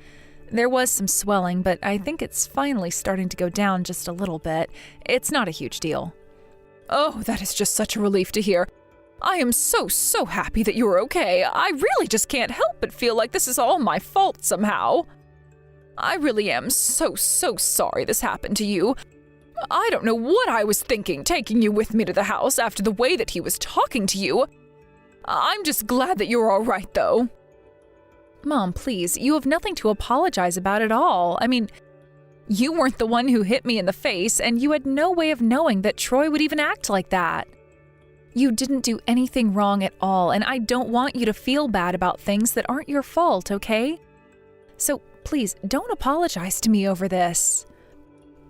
There was some swelling, but I think it's finally starting to go down just a little bit. It's not a huge deal. Oh, that is just such a relief to hear. I am so happy that you're okay. I really just can't help but feel like this is all my fault somehow. I really am so sorry this happened to you. I don't know what I was thinking taking you with me to the house after the way that he was talking to you. I'm just glad that you're all right, though. Mom, please, you have nothing to apologize about at all. I mean, you weren't the one who hit me in the face, and you had no way of knowing that Troy would even act like that. You didn't do anything wrong at all, and I don't want you to feel bad about things that aren't your fault, okay? So please, don't apologize to me over this.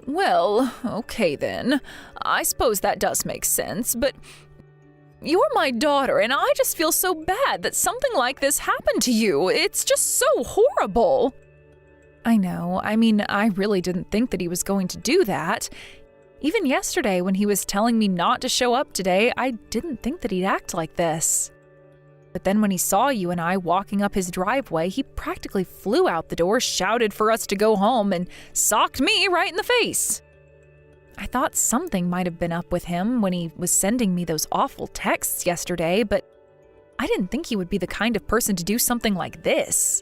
Well, okay then. I suppose that does make sense, but you're my daughter, and I just feel so bad that something like this happened to you. It's just so horrible. I know. I mean, I really didn't think that he was going to do that. Even yesterday, when he was telling me not to show up today, I didn't think that he'd act like this. But then when he saw you and I walking up his driveway, he practically flew out the door, shouted for us to go home, and socked me right in the face. I thought something might have been up with him when he was sending me those awful texts yesterday, but I didn't think he would be the kind of person to do something like this.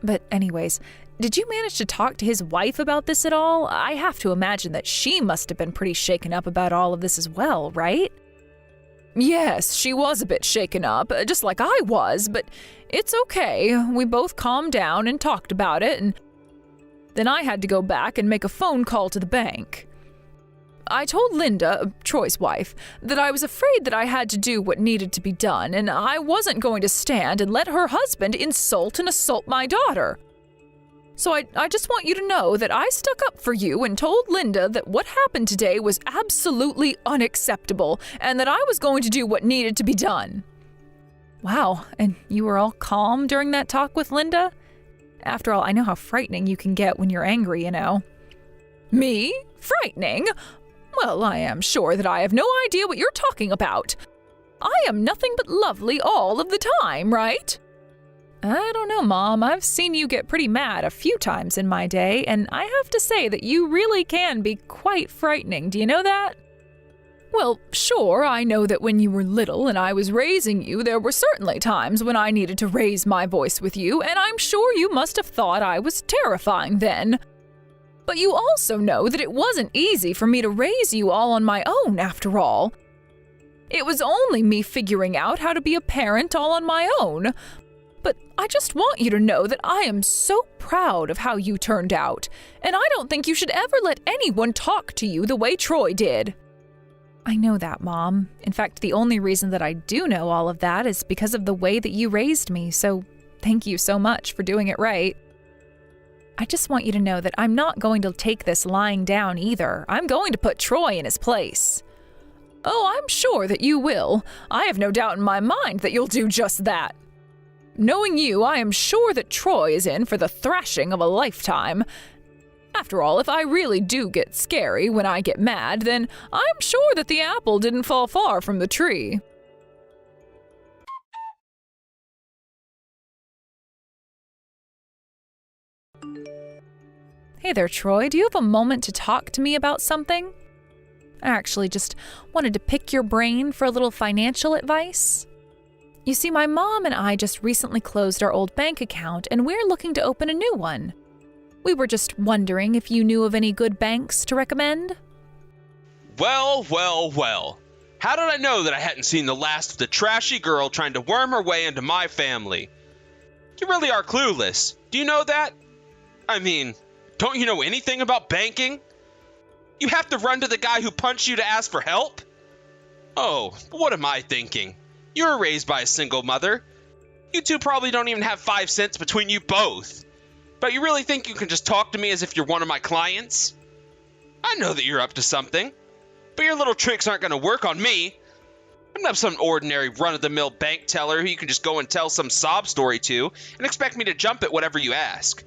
But anyways, did you manage to talk to his wife about this at all? I have to imagine that she must have been pretty shaken up about all of this as well, right? Yes, she was a bit shaken up, just like I was, but it's okay. We both calmed down and talked about it, and then I had to go back and make a phone call to the bank. I told Linda, Troy's wife, that I was afraid that I had to do what needed to be done, and I wasn't going to stand and let her husband insult and assault my daughter. So I just want you to know that I stuck up for you and told Linda that what happened today was absolutely unacceptable and that I was going to do what needed to be done. Wow, and you were all calm during that talk with Linda? After all, I know how frightening you can get when you're angry, you know. Me? Frightening? Well, I am sure that I have no idea what you're talking about. I am nothing but lovely all of the time, right? I don't know, Mom. I've seen you get pretty mad a few times in my day, and I have to say that you really can be quite frightening. Do you know that? Well, sure, I know that when you were little and I was raising you, there were certainly times when I needed to raise my voice with you, and I'm sure you must have thought I was terrifying then. But you also know that it wasn't easy for me to raise you all on my own, after all. It was only me figuring out how to be a parent all on my own. But I just want you to know that I am so proud of how you turned out, and I don't think you should ever let anyone talk to you the way Troy did. I know that, Mom. In fact, the only reason that I do know all of that is because of the way that you raised me, so thank you so much for doing it right. I just want you to know that I'm not going to take this lying down either. I'm going to put Troy in his place. Oh, I'm sure that you will. I have no doubt in my mind that you'll do just that. Knowing you, I am sure that Troy is in for the thrashing of a lifetime. After all, if I really do get scary when I get mad, then I'm sure that the apple didn't fall far from the tree. Hey there, Troy. Do you have a moment to talk to me about something? I actually just wanted to pick your brain for a little financial advice. You see, my mom and I just recently closed our old bank account, and we're looking to open a new one. We were just wondering if you knew of any good banks to recommend? Well, well, well. How did I know that I hadn't seen the last of the trashy girl trying to worm her way into my family? You really are clueless. Do you know that? I mean, don't you know anything about banking? You have to run to the guy who punched you to ask for help? Oh, what am I thinking? You were raised by a single mother. You two probably don't even have 5 cents between you both. But you really think you can just talk to me as if you're one of my clients? I know that you're up to something, but your little tricks aren't going to work on me. I'm not some ordinary run-of-the-mill bank teller who you can just go and tell some sob story to and expect me to jump at whatever you ask.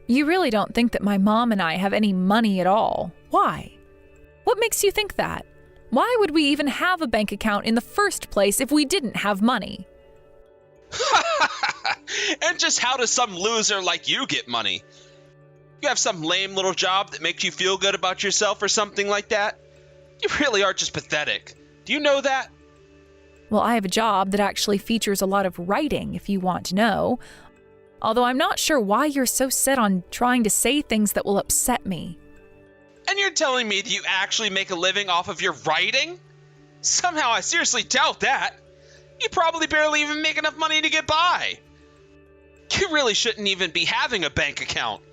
You really don't think that my mom and I have any money at all. Why? What makes you think that? Why would we even have a bank account in the first place if we didn't have money? And just how does some loser like you get money? You have some lame little job that makes you feel good about yourself or something like that? You really are just pathetic. Do you know that? Well, I have a job that actually features a lot of writing, if you want to know. Although I'm not sure why you're so set on trying to say things that will upset me. And you're telling me that you actually make a living off of your writing? Somehow I seriously doubt that. You probably barely even make enough money to get by. You really shouldn't even be having a bank account.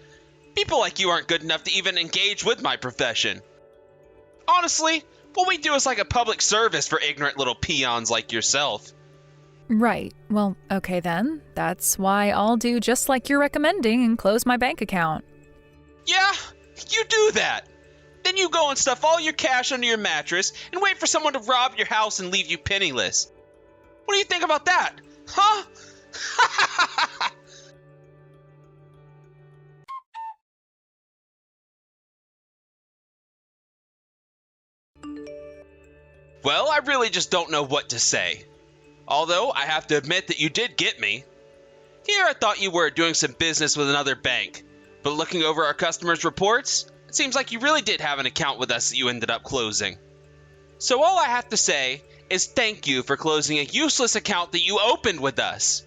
People like you aren't good enough to even engage with my profession. Honestly, what we do is like a public service for ignorant little peons like yourself. Right. Well, okay then. That's why I'll do just like you're recommending and close my bank account. Yeah, you do that. Then you go and stuff all your cash under your mattress and wait for someone to rob your house and leave you penniless. What do you think about that? Huh? Well, I really just don't know what to say. Although, I have to admit that you did get me. Here I thought you were doing some business with another bank, but looking over our customers' reports, it seems like you really did have an account with us that you ended up closing. So all I have to say is thank you for closing a useless account that you opened with us.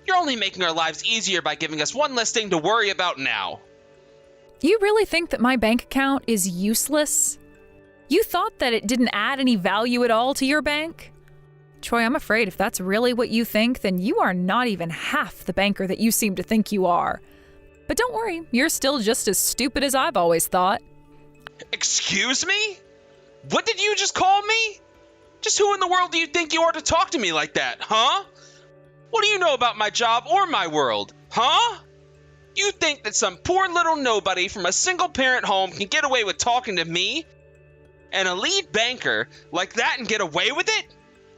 You're only making our lives easier by giving us one less thing to worry about now. You really think that my bank account is useless? You thought that it didn't add any value at all to your bank? Troy, I'm afraid if that's really what you think, then you are not even half the banker that you seem to think you are. But don't worry, you're still just as stupid as I've always thought. Excuse me? What did you just call me? Just who in the world do you think you are to talk to me like that, huh? What do you know about my job or my world, huh? You think that some poor little nobody from a single-parent home can get away with talking to me, an elite banker, like that and get away with it?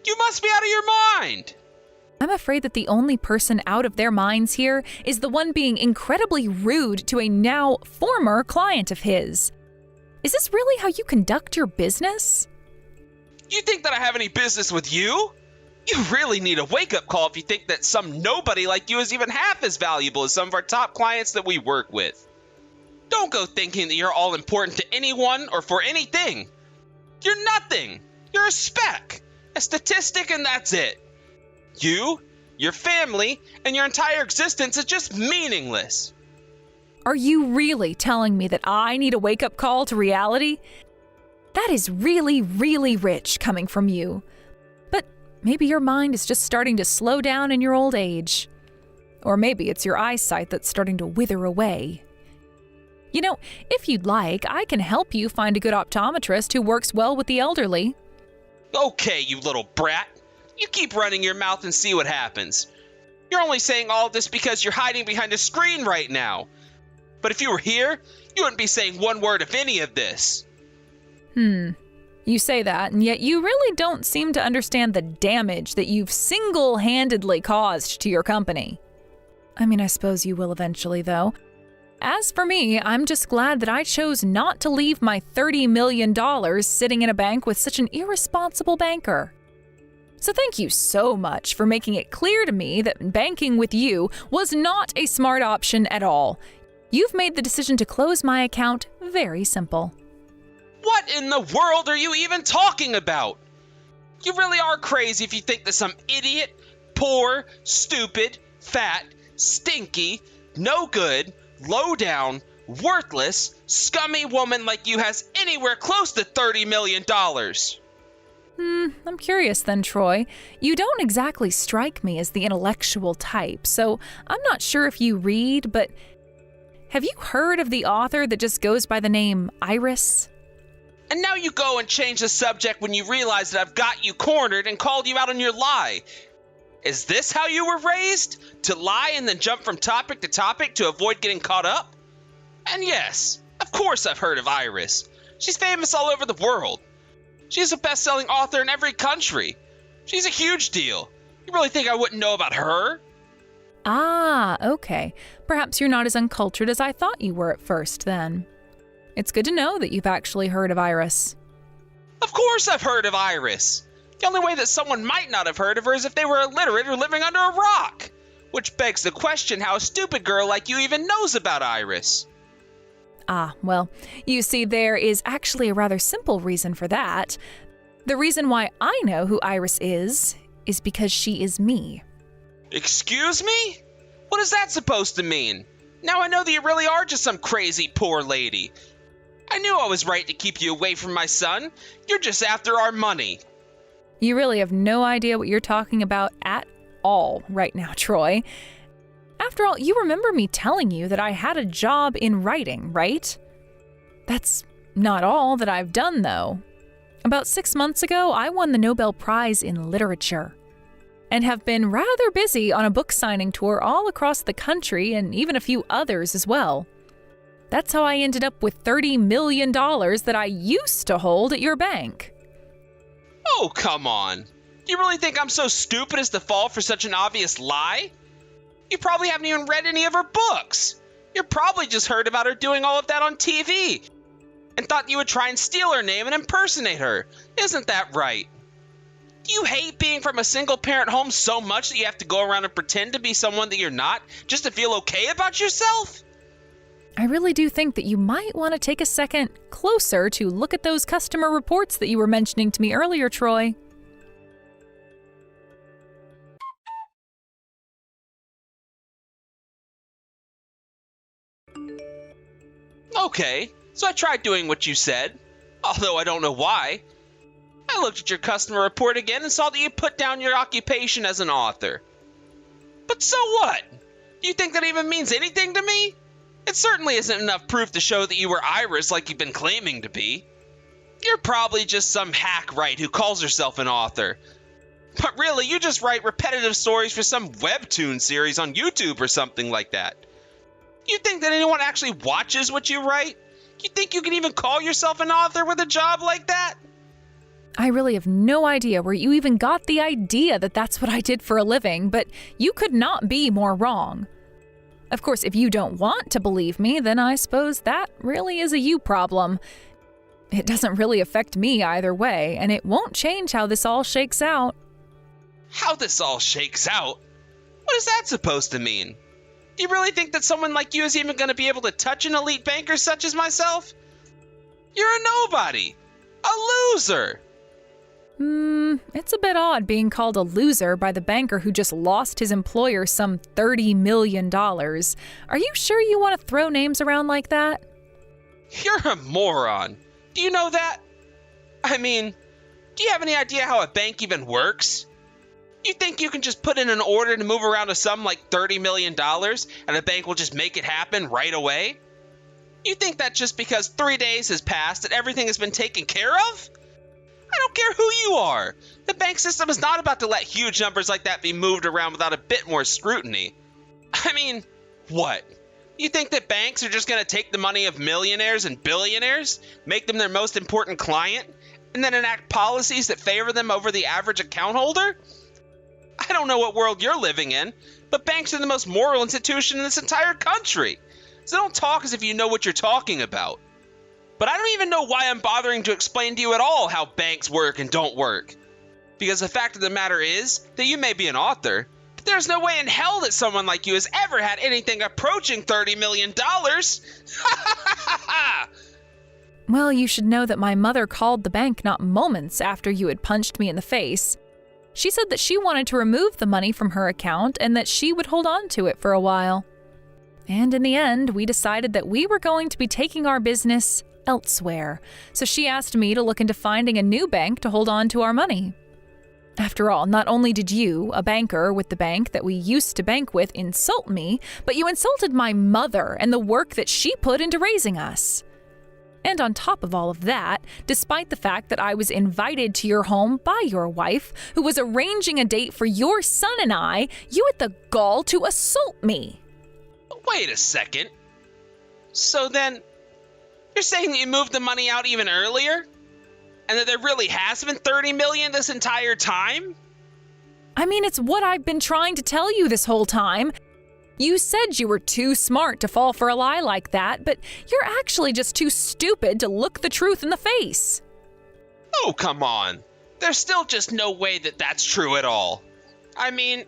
You must be out of your mind! I'm afraid that the only person out of their minds here is the one being incredibly rude to a now former client of his. Is this really how you conduct your business? You think that I have any business with you? You really need a wake-up call if you think that some nobody like you is even half as valuable as some of our top clients that we work with. Don't go thinking that you're all important to anyone or for anything. You're nothing. You're a speck, a statistic, and that's it. You, your family, and your entire existence is just meaningless. Are you really telling me that I need a wake-up call to reality? That is really, really rich coming from you. But maybe your mind is just starting to slow down in your old age. Or maybe it's your eyesight that's starting to wither away. You know, if you'd like, I can help you find a good optometrist who works well with the elderly. Okay, you little brat. You keep running your mouth and see what happens. You're only saying all this because you're hiding behind a screen right now. But if you were here, you wouldn't be saying one word of any of this. You say that, and yet you really don't seem to understand the damage that you've single-handedly caused to your company. I mean, I suppose you will eventually, though. As for me, I'm just glad that I chose not to leave my $30 million sitting in a bank with such an irresponsible banker. So thank you so much for making it clear to me that banking with you was not a smart option at all. You've made the decision to close my account very simple. What in the world are you even talking about? You really are crazy if you think that some idiot, poor, stupid, fat, stinky, no good, low down, worthless, scummy woman like you has anywhere close to $30 million. I'm curious then, Troy. You don't exactly strike me as the intellectual type, so I'm not sure if you read, but have you heard of the author that just goes by the name Iris? And now you go and change the subject when you realize that I've got you cornered and called you out on your lie. Is this how you were raised? To lie and then jump from topic to topic to avoid getting caught up? And yes, of course I've heard of Iris. She's famous all over the world. She's a best-selling author in every country. She's a huge deal. You really think I wouldn't know about her? Ah, okay. Perhaps you're not as uncultured as I thought you were at first, then. It's good to know that you've actually heard of Iris. Of course I've heard of Iris. The only way that someone might not have heard of her is if they were illiterate or living under a rock. Which begs the question how a stupid girl like you even knows about Iris. Ah, well, you see, there is actually a rather simple reason for that. The reason why I know who Iris is because she is me. Excuse me? What is that supposed to mean? Now I know that you really are just some crazy poor lady. I knew I was right to keep you away from my son. You're just after our money. You really have no idea what you're talking about at all right now, Troy. After all, you remember me telling you that I had a job in writing, right? That's not all that I've done, though. About 6 months ago, I won the Nobel Prize in Literature and have been rather busy on a book signing tour all across the country and even a few others as well. That's how I ended up with $30 million that I used to hold at your bank. Oh, come on. Do you really think I'm so stupid as to fall for such an obvious lie? You probably haven't even read any of her books. You probably just heard about her doing all of that on TV and thought you would try and steal her name and impersonate her. Isn't that right? Do you hate being from a single-parent home so much that you have to go around and pretend to be someone that you're not just to feel okay about yourself? I really do think that you might want to take a second closer to look at those customer reports that you were mentioning to me earlier, Troy. Okay, so I tried doing what you said, although I don't know why. I looked at your customer report again and saw that you put down your occupation as an author. But so what? Do you think that even means anything to me? It certainly isn't enough proof to show that you were Iris like you've been claiming to be. You're probably just some hack write who calls herself an author. But really, you just write repetitive stories for some webtoon series on YouTube or something like that. You think that anyone actually watches what you write? You think you can even call yourself an author with a job like that? I really have no idea where you even got the idea that that's what I did for a living, but you could not be more wrong. Of course, if you don't want to believe me, then I suppose that really is a you problem. It doesn't really affect me either way, and it won't change how this all shakes out. How this all shakes out? What is that supposed to mean? Do you really think that someone like you is even going to be able to touch an elite banker such as myself? You're a nobody. A loser. It's a bit odd being called a loser by the banker who just lost his employer some $30 million. Are you sure you want to throw names around like that? You're a moron. Do you know that? I mean, do you have any idea how a bank even works? You think you can just put in an order to move around a sum like $30 million and a bank will just make it happen right away? You think that just because 3 days has passed that everything has been taken care of? I don't care who you are. The bank system is not about to let huge numbers like that be moved around without a bit more scrutiny. I mean, what? You think that banks are just going to take the money of millionaires and billionaires, make them their most important client, and then enact policies that favor them over the average account holder? I don't know what world you're living in, but banks are the most moral institution in this entire country. so don't talk as if you know what you're talking about. But I don't even know why I'm bothering to explain to you at all how banks work and don't work. Because the fact of the matter is that you may be an author, but there's no way in hell that someone like you has ever had anything approaching $30 million. Well, you should know that my mother called the bank not moments after you had punched me in the face. She said that she wanted to remove the money from her account and that she would hold on to it for a while. And in the end, we decided that we were going to be taking our business elsewhere, so she asked me to look into finding a new bank to hold on to our money. After all, not only did you, a banker with the bank that we used to bank with, insult me, but you insulted my mother and the work that she put into raising us. And on top of all of that, despite the fact that I was invited to your home by your wife, who was arranging a date for your son and I, you had the gall to assault me. Wait a second. So then, you're saying that you moved the money out even earlier? And that there really has been $30 million this entire time? I mean, it's what I've been trying to tell you this whole time. You said you were too smart to fall for a lie like that, but you're actually just too stupid to look the truth in the face. Oh, come on. There's still just no way that that's true at all. I mean,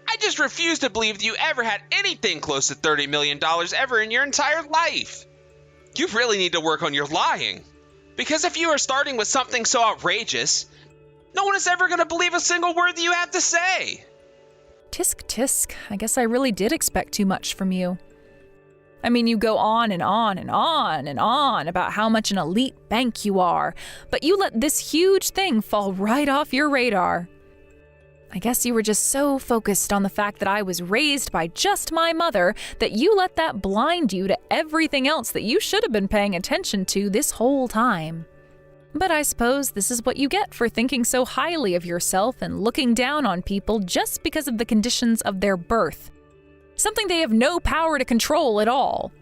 I just refuse to believe that you ever had anything close to $30 million ever in your entire life. You really need to work on your lying. Because if you are starting with something so outrageous, no one is ever going to believe a single word that you have to say. Tisk tisk, I guess I really did expect too much from you. I mean, you go on and on and on and on about how much an elite bank you are, but you let this huge thing fall right off your radar. I guess you were just so focused on the fact that I was raised by just my mother that you let that blind you to everything else that you should have been paying attention to this whole time. But I suppose this is what you get for thinking so highly of yourself and looking down on people just because of the conditions of their birth. Something they have no power to control at all.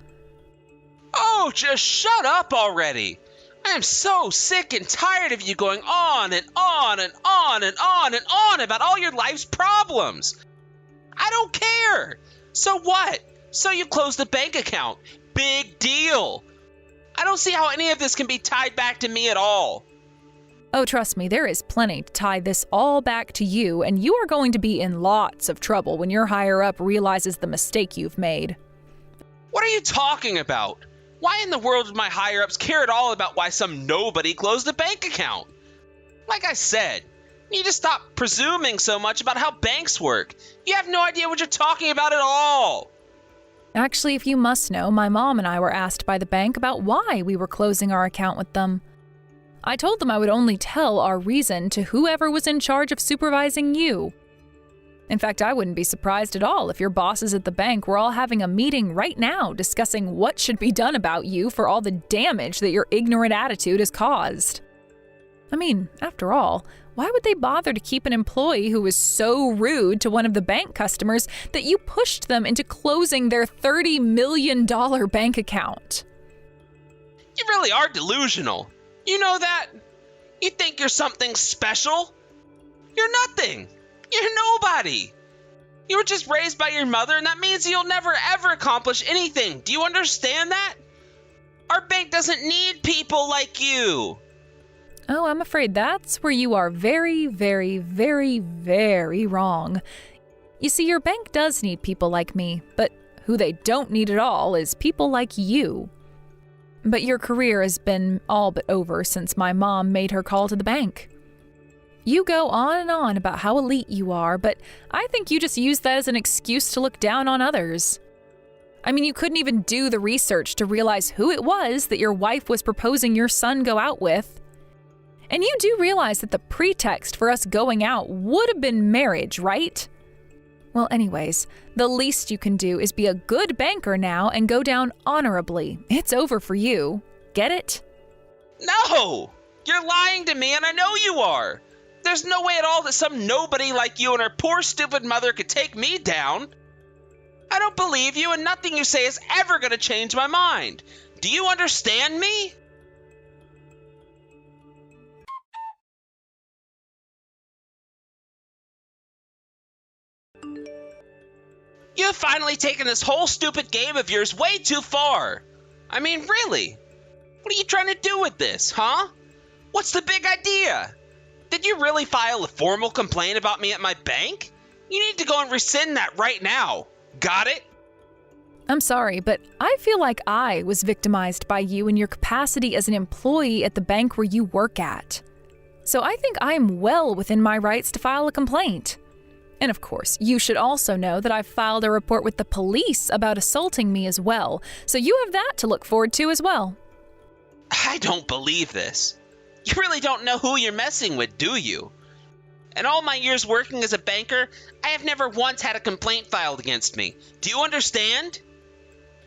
Oh, just shut up already. I am so sick and tired of you going on and on and on and on and on about all your life's problems. I don't care. So what? So you closed the bank account. Big deal. I don't see how any of this can be tied back to me at all. Oh, trust me, there is plenty to tie this all back to you, and you are going to be in lots of trouble when your higher-up realizes the mistake you've made. What are you talking about? Why in the world would my higher-ups care at all about why some nobody closed a bank account? Like I said, you need to stop presuming so much about how banks work. You have no idea what you're talking about at all. Actually, if you must know, my mom and I were asked by the bank about why we were closing our account with them. I told them I would only tell our reason to whoever was in charge of supervising you. In fact, I wouldn't be surprised at all if your bosses at the bank were all having a meeting right now discussing what should be done about you for all the damage that your ignorant attitude has caused. I mean, after all, why would they bother to keep an employee who was so rude to one of the bank customers that you pushed them into closing their $30 million bank account? You really are delusional. You know that? You think you're something special? You're nothing. You're nobody. You were just raised by your mother, and that means you'll never ever accomplish anything. Do you understand that? Our bank doesn't need people like you. Oh, I'm afraid that's where you are very, very, very, very wrong. You see, your bank does need people like me, but who they don't need at all is people like you. But your career has been all but over since my mom made her call to the bank. You go on and on about how elite you are, but I think you just use that as an excuse to look down on others. I mean, you couldn't even do the research to realize who it was that your wife was proposing your son go out with. And you do realize that the pretext for us going out would have been marriage, right? Well, anyways, the least you can do is be a good banker now and go down honorably. It's over for you. Get it? No! You're lying to me, and I know you are. There's no way at all that some nobody like you and her poor stupid mother could take me down. I don't believe you, and nothing you say is ever going to change my mind. Do you understand me? You have finally taken this whole stupid game of yours way too far. I mean, really? What are you trying to do with this, huh? What's the big idea? Did you really file a formal complaint about me at my bank? You need to go and rescind that right now. Got it? I'm sorry, but I feel like I was victimized by you in your capacity as an employee at the bank where you work at. So I think I am well within my rights to file a complaint. And of course, you should also know that I've filed a report with the police about assaulting me as well, so you have that to look forward to as well. I don't believe this. You really don't know who you're messing with, do you? In all my years working as a banker, I have never once had a complaint filed against me. Do you understand?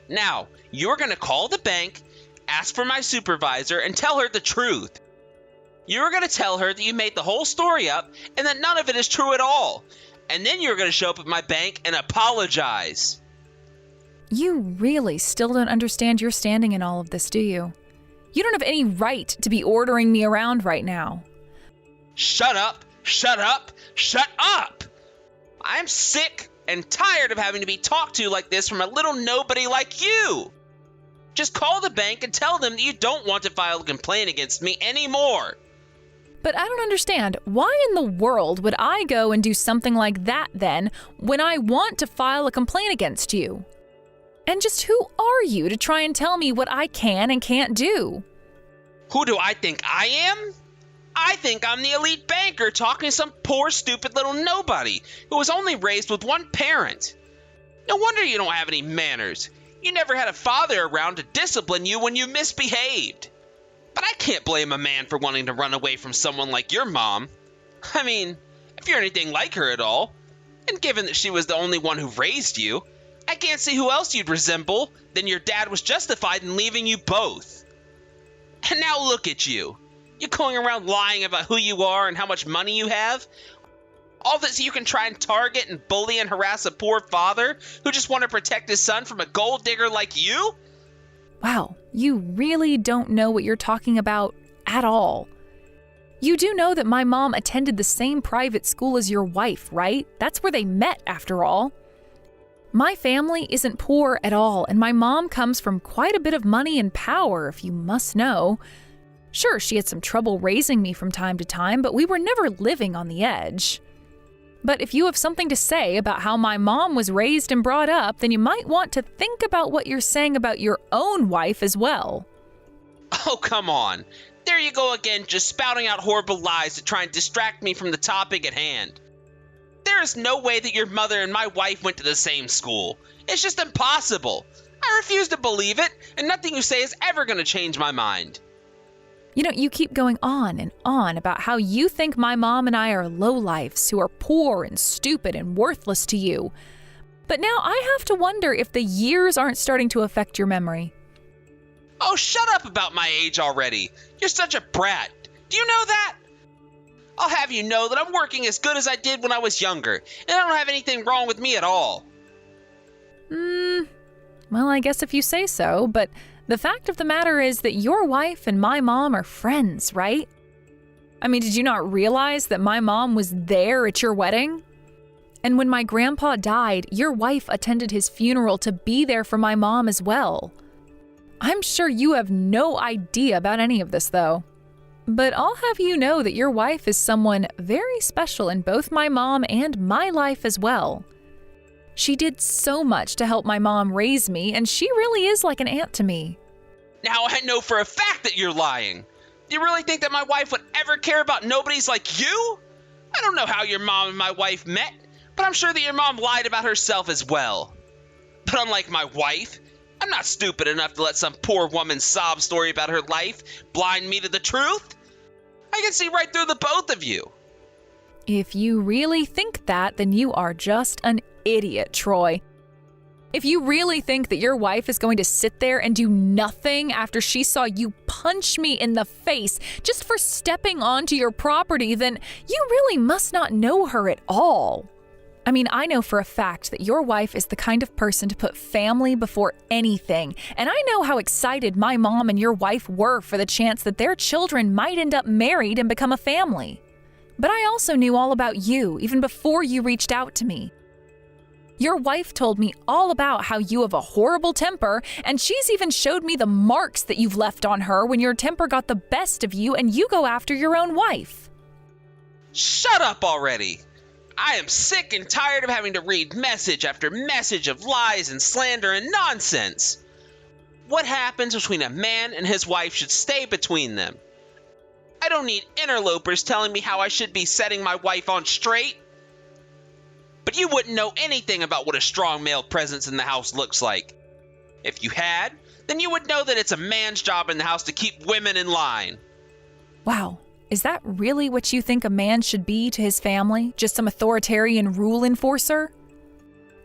Now, you're going to call the bank, ask for my supervisor, and tell her the truth. You're going to tell her that you made the whole story up and that none of it is true at all. And then you're going to show up at my bank and apologize. You really still don't understand your standing in all of this, do you? You don't have any right to be ordering me around right now. Shut up! Shut up! Shut up! I'm sick and tired of having to be talked to like this from a little nobody like you. Just call the bank and tell them that you don't want to file a complaint against me anymore. But I don't understand. Why in the world would I go and do something like that then when I want to file a complaint against you? And just who are you to try and tell me what I can and can't do? Who do I think I am? I think I'm the elite banker talking to some poor, stupid little nobody who was only raised with one parent. No wonder you don't have any manners. You never had a father around to discipline you when you misbehaved. But I can't blame a man for wanting to run away from someone like your mom. I mean, if you're anything like her at all, and given that she was the only one who raised you, I can't see who else you'd resemble. Then your dad was justified in leaving you both. And now look at you. You're going around lying about who you are and how much money you have. All that so you can try and target and bully and harass a poor father who just wanted to protect his son from a gold digger like you? Wow, you really don't know what you're talking about at all. You do know that my mom attended the same private school as your wife, right? That's where they met, after all. My family isn't poor at all, and my mom comes from quite a bit of money and power, if you must know. Sure, she had some trouble raising me from time to time, but we were never living on the edge. But if you have something to say about how my mom was raised and brought up, then you might want to think about what you're saying about your own wife as well. Oh, come on. There you go again, just spouting out horrible lies to try and distract me from the topic at hand. There is no way that your mother and my wife went to the same school. It's just impossible. I refuse to believe it, and nothing you say is ever going to change my mind. You know, you keep going on and on about how you think my mom and I are lowlifes who are poor and stupid and worthless to you. But now I have to wonder if the years aren't starting to affect your memory. Oh, shut up about my age already. You're such a brat. Do you know that? I'll have you know that I'm working as good as I did when I was younger, and I don't have anything wrong with me at all. Well, I guess if you say so, but the fact of the matter is that your wife and my mom are friends, right? I mean, did you not realize that my mom was there at your wedding? And when my grandpa died, your wife attended his funeral to be there for my mom as well. I'm sure you have no idea about any of this, though. But I'll have you know that your wife is someone very special in both my mom and my life as well. She did so much to help my mom raise me, and she really is like an aunt to me. Now I know for a fact that you're lying. Do you really think that my wife would ever care about nobodies like you? I don't know how your mom and my wife met, but I'm sure that your mom lied about herself as well. But unlike my wife, I'm not stupid enough to let some poor woman's sob story about her life blind me to the truth. I can see right through the both of you. If you really think that, then you are just an idiot, Troy. If you really think that your wife is going to sit there and do nothing after she saw you punch me in the face just for stepping onto your property, then you really must not know her at all. I mean, I know for a fact that your wife is the kind of person to put family before anything, and I know how excited my mom and your wife were for the chance that their children might end up married and become a family. But I also knew all about you even before you reached out to me. Your wife told me all about how you have a horrible temper, and she's even showed me the marks that you've left on her when your temper got the best of you and you go after your own wife. Shut up already! I am sick and tired of having to read message after message of lies and slander and nonsense. What happens between a man and his wife should stay between them. I don't need interlopers telling me how I should be setting my wife on straight. But you wouldn't know anything about what a strong male presence in the house looks like. If you had, then you would know that it's a man's job in the house to keep women in line. Wow. Is that really what you think a man should be to his family? Just some authoritarian rule enforcer?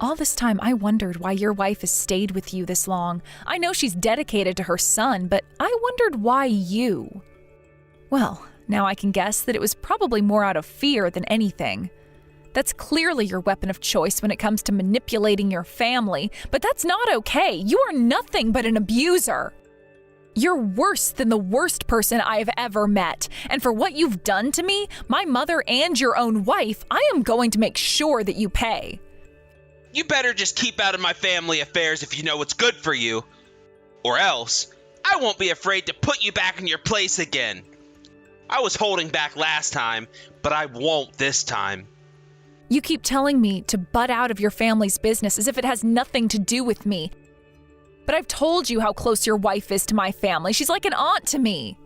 All this time, I wondered why your wife has stayed with you this long. I know she's dedicated to her son, but I wondered why you. Well, now I can guess that it was probably more out of fear than anything. That's clearly your weapon of choice when it comes to manipulating your family, but that's not okay. You are nothing but an abuser. You're worse than the worst person I have ever met. And for what you've done to me, my mother, and your own wife, I am going to make sure that you pay. You better just keep out of my family affairs if you know what's good for you. Or else, I won't be afraid to put you back in your place again. I was holding back last time, but I won't this time. You keep telling me to butt out of your family's business as if it has nothing to do with me. But I've told you how close your wife is to my family. She's like an aunt to me.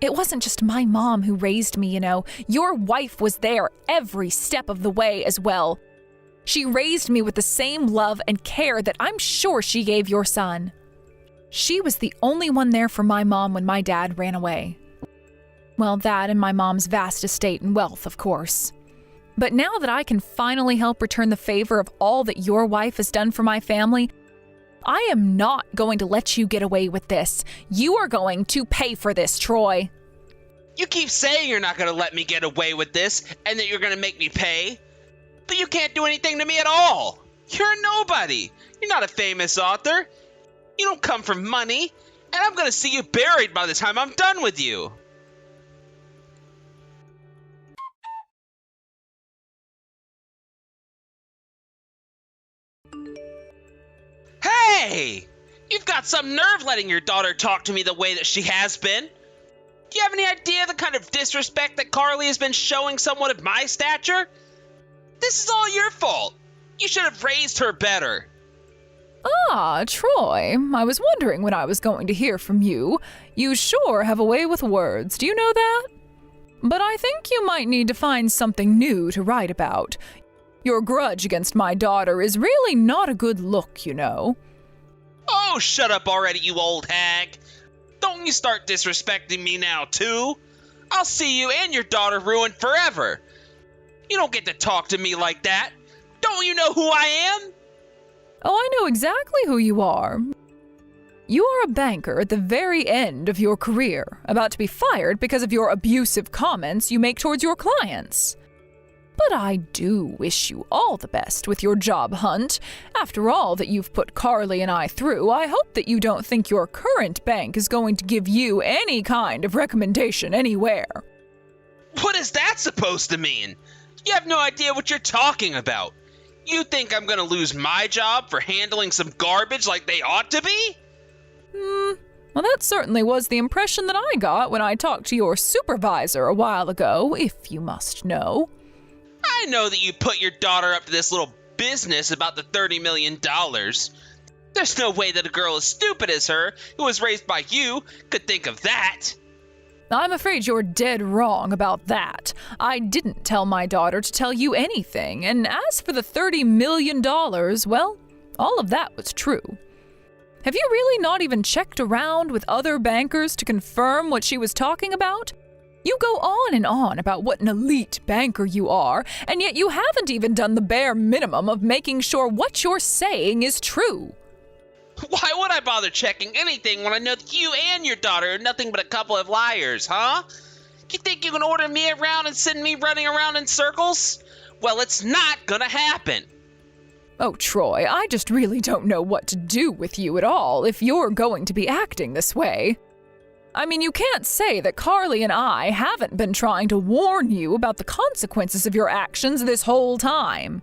It wasn't just my mom who raised me, you know. Your wife was there every step of the way as well. She raised me with the same love and care that I'm sure she gave your son. She was the only one there for my mom when my dad ran away. Well, that and my mom's vast estate and wealth, of course. But now that I can finally help return the favor of all that your wife has done for my family, I am not going to let you get away with this. You are going to pay for this, Troy. You keep saying you're not going to let me get away with this and that you're going to make me pay. But you can't do anything to me at all. You're a nobody. You're not a famous author. You don't come from money. And I'm going to see you buried by the time I'm done with you. Hey! You've got some nerve letting your daughter talk to me the way that she has been. Do you have any idea the kind of disrespect that Carly has been showing someone of my stature? This is all your fault. You should have raised her better. Ah, Troy, I was wondering when I was going to hear from you. You sure have a way with words, do you know that? But I think you might need to find something new to write about. Your grudge against my daughter is really not a good look, you know. Oh, shut up already, you old hag. Don't you start disrespecting me now, too. I'll see you and your daughter ruined forever. You don't get to talk to me like that. Don't you know who I am? Oh, I know exactly who you are. You are a banker at the very end of your career, about to be fired because of your abusive comments you make towards your clients. But I do wish you all the best with your job hunt. After all that you've put Carly and I through, I hope that you don't think your current bank is going to give you any kind of recommendation anywhere. What is that supposed to mean? You have no idea what you're talking about. You think I'm gonna lose my job for handling some garbage like they ought to be? Well, that certainly was the impression that I got when I talked to your supervisor a while ago, if you must know. I know that you put your daughter up to this little business about the $30 million. There's no way that a girl as stupid as her, who was raised by you, could think of that. I'm afraid you're dead wrong about that. I didn't tell my daughter to tell you anything, and as for the $30 million, well, all of that was true. Have you really not even checked around with other bankers to confirm what she was talking about? You go on and on about what an elite banker you are, and yet you haven't even done the bare minimum of making sure what you're saying is true. Why would I bother checking anything when I know that you and your daughter are nothing but a couple of liars, huh? You think you can order me around and send me running around in circles? Well, it's not gonna happen. Oh, Troy, I just really don't know what to do with you at all if you're going to be acting this way. I mean, you can't say that Carly and I haven't been trying to warn you about the consequences of your actions this whole time.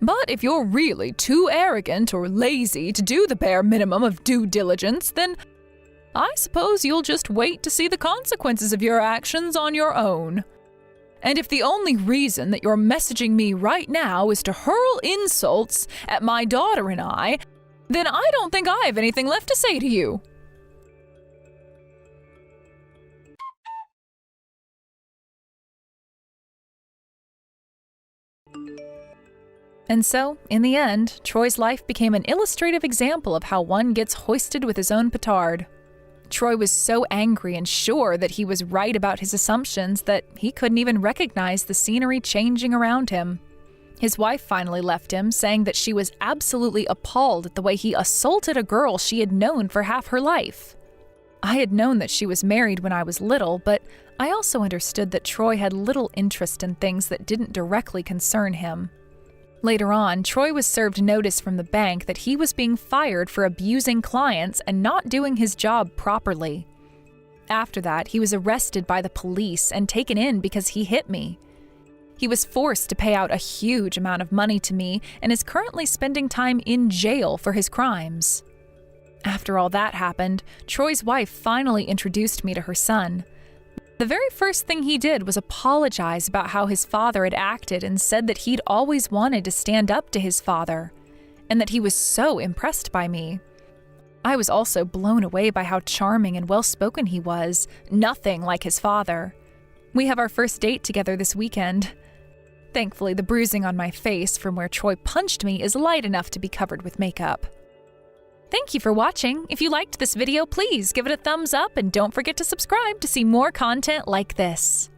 But if you're really too arrogant or lazy to do the bare minimum of due diligence, then I suppose you'll just wait to see the consequences of your actions on your own. And if the only reason that you're messaging me right now is to hurl insults at my daughter and I, then I don't think I have anything left to say to you. And so, in the end, Troy's life became an illustrative example of how one gets hoisted with his own petard. Troy was so angry and sure that he was right about his assumptions that he couldn't even recognize the scenery changing around him. His wife finally left him, saying that she was absolutely appalled at the way he assaulted a girl she had known for half her life. I had known that she was married when I was little, but I also understood that Troy had little interest in things that didn't directly concern him. Later on, Troy was served notice from the bank that he was being fired for abusing clients and not doing his job properly. After that, he was arrested by the police and taken in because he hit me. He was forced to pay out a huge amount of money to me and is currently spending time in jail for his crimes. After all that happened, Troy's wife finally introduced me to her son. The very first thing he did was apologize about how his father had acted and said that he'd always wanted to stand up to his father, and that he was so impressed by me. I was also blown away by how charming and well-spoken he was, nothing like his father. We have our first date together this weekend. Thankfully, the bruising on my face from where Troy punched me is light enough to be covered with makeup. Thank you for watching. If you liked this video, please give it a thumbs up and don't forget to subscribe to see more content like this.